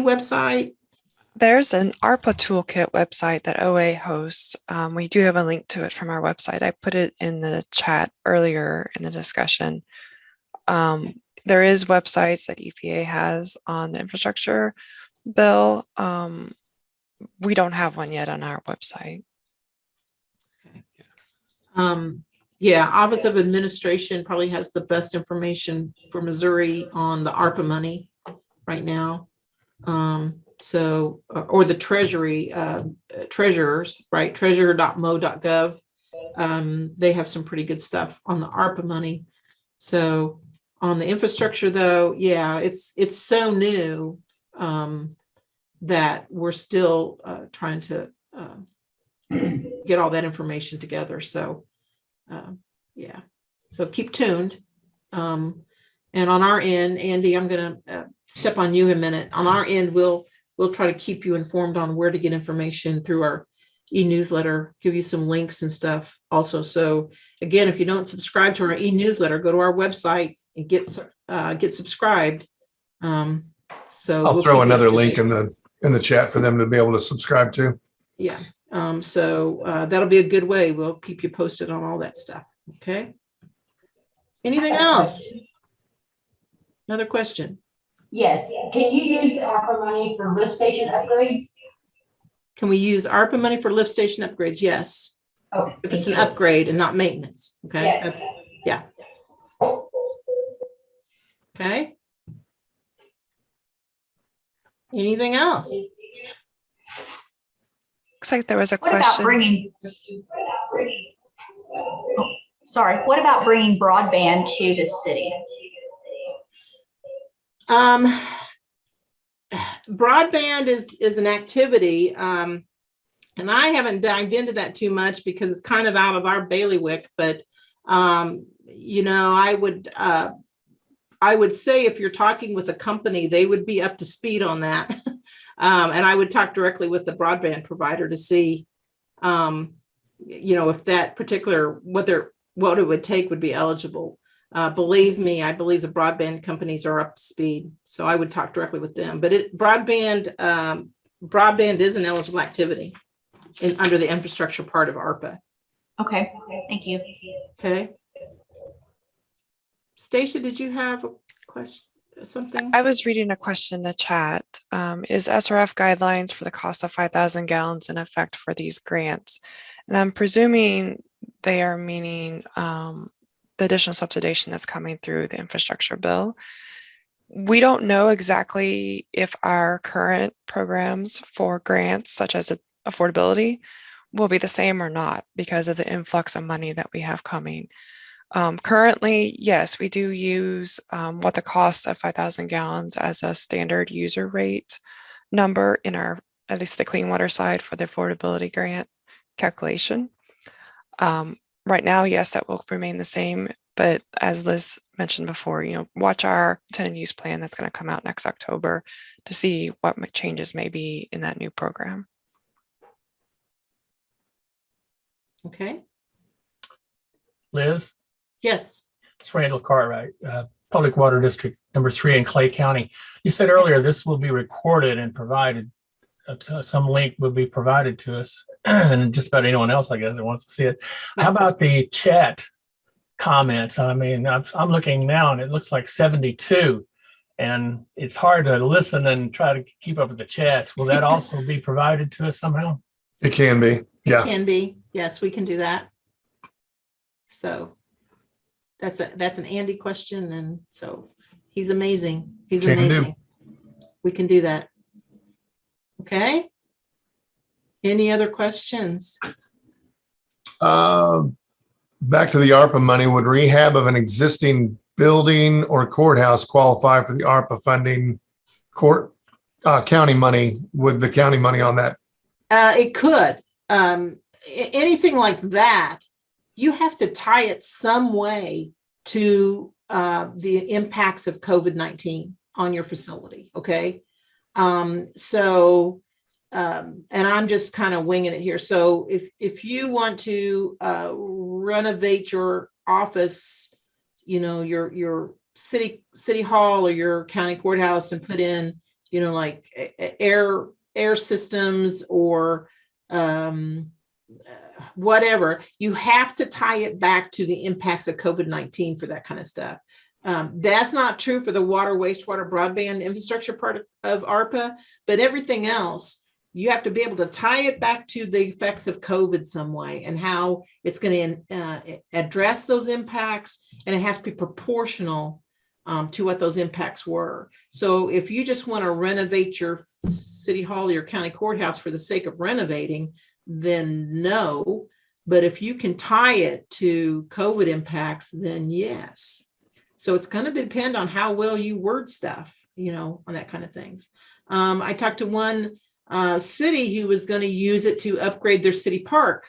website? There's an ARPA toolkit website that OA hosts. We do have a link to it from our website. I put it in the chat earlier in the discussion. There is websites that EPA has on the infrastructure bill. We don't have one yet on our website. Yeah, Office of Administration probably has the best information for Missouri on the ARPA money right now. So, or the Treasury, treasurers, right? treasurer.mo.gov. They have some pretty good stuff on the ARPA money. So on the infrastructure though, yeah, it's so new that we're still trying to get all that information together. So yeah, so keep tuned. And on our end, Andy, I'm going to step on you a minute. On our end, we'll try to keep you informed on where to get information through our e-newsletter, give you some links and stuff also. So again, if you don't subscribe to our e-newsletter, go to our website and get subscribed. So I'll we'll throw keep you another up to link date. in the chat for them to be able to subscribe to. Yeah. So that'll be a good way. We'll keep you posted on all that stuff. Okay. Anything else? Another question? Yes. Can you use the ARPA money for lift station upgrades? Can we use ARPA money for lift station upgrades? Yes. Okay. If it's an upgrade and not maintenance. Okay. Yes. That's, yeah. Okay. Anything else? Looks like there was a What about question. What about bringing broadband to the city? Broadband is an activity, and I haven't dived into that too much because it's kind of out of our bailiwick. But you know, I would say if you're talking with a company, they would be up to speed on that, and I would talk directly with the broadband provider to see, you know, if that particular what it would take would be eligible. Believe me, I believe the broadband companies are up to speed. So I would talk directly with them. But broadband is an eligible activity under the infrastructure part of ARPA. Okay, thank you. Okay. Stacia, did you have a question? Something? I was reading a question in the chat. Is SRF guidelines for the cost of 5,000 gallons in effect for these grants? And I'm presuming they are meaning the additional subsidization that's coming through the infrastructure bill. We don't know exactly if our current programs for grants, such as affordability, will be the same or not because of the influx of money that we have coming. Currently, yes, we do use what the cost of 5,000 gallons as a standard user rate number in our, at least the clean water side for the affordability grant calculation. Right now, yes, that will remain the same, but as Liz mentioned before, you know, watch our intended use plan that's going to come out next October to see what changes may be in that new program. Okay. Liz? Yes. It's Randall Cartwright, Public Water District number 3 in Clay County. You said earlier this will be recorded and provided. Some link will be provided to us and just about anyone else, I guess, that wants to see it. Yes. How about the chat comments? I mean, I'm looking now and it looks like 72 and it's hard to listen and try to keep up with the chats. Will that also be provided to us somehow? It can be. Yeah. It can be. Yes, we can do that. So that's an Andy question. And so he's amazing. He's amazing. We can do that. Okay. Any other questions? Back to the ARPA money, would rehab of an existing building or courthouse qualify for the ARPA funding county money? Would the county money on that? It could. Anything like that, you have to tie it some way to the impacts of COVID-19 on your facility. Okay. And I'm just kind of winging it here. So if you want to renovate your office, you know, your city hall or your county courthouse and put in, you know, like air systems or whatever, you have to tie it back to the impacts of COVID-19 for that kind of stuff. That's not true for the water, wastewater, broadband infrastructure part of ARPA, but everything else, you have to be able to tie it back to the effects of COVID some way and how it's going to address those impacts, and it has to be proportional to what those impacts were. So if you just want to renovate your city hall or your county courthouse for the sake of renovating, then no. But if you can tie it to COVID impacts, then yes. So it's going to depend on how well you word stuff, you know, on that kind of things. I talked to one city who was going to use it to upgrade their city park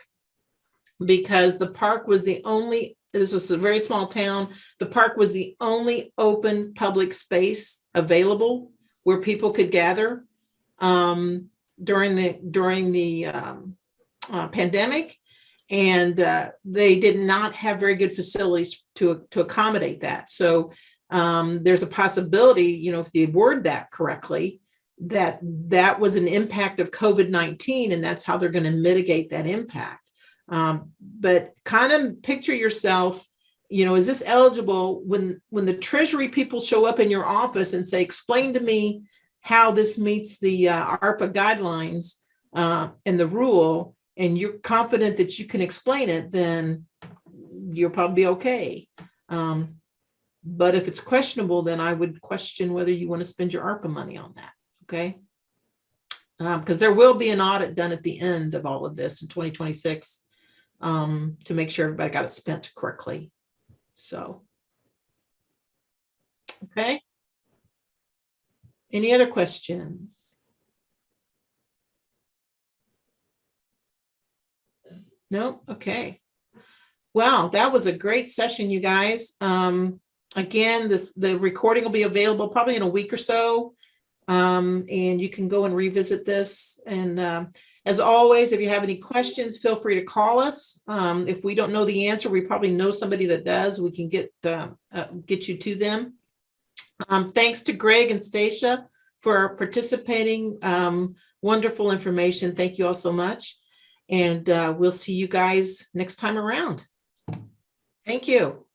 because the park was the only, this was a very small town, the park was the only open public space available where people could gather during the pandemic, and they did not have very good facilities to accommodate that. So there's a possibility, you know, if they word that correctly, that was an impact of COVID-19, and that's how they're going to mitigate that impact. But kind of picture yourself, you know, is this eligible when the Treasury people show up in your office and say, explain to me how this meets the ARPA guidelines and the rule, and you're confident that you can explain it, then you'll probably be okay. But if it's questionable, then I would question whether you want to spend your ARPA money on that. Okay. Because there will be an audit done at the end of all of this in 2026 to make sure everybody got it spent correctly. So, okay. Any other questions? No? Okay. Well, that was a great session, you guys. Again, the recording will be available probably in a week or so. And you can go and revisit this. And as always, if you have any questions, feel free to call us. If we don't know the answer, we probably know somebody that does. We can get you to them. Thanks to Greg and Stacia for participating. Wonderful information. Thank you all so much. And we'll see you guys next time around. Thank you.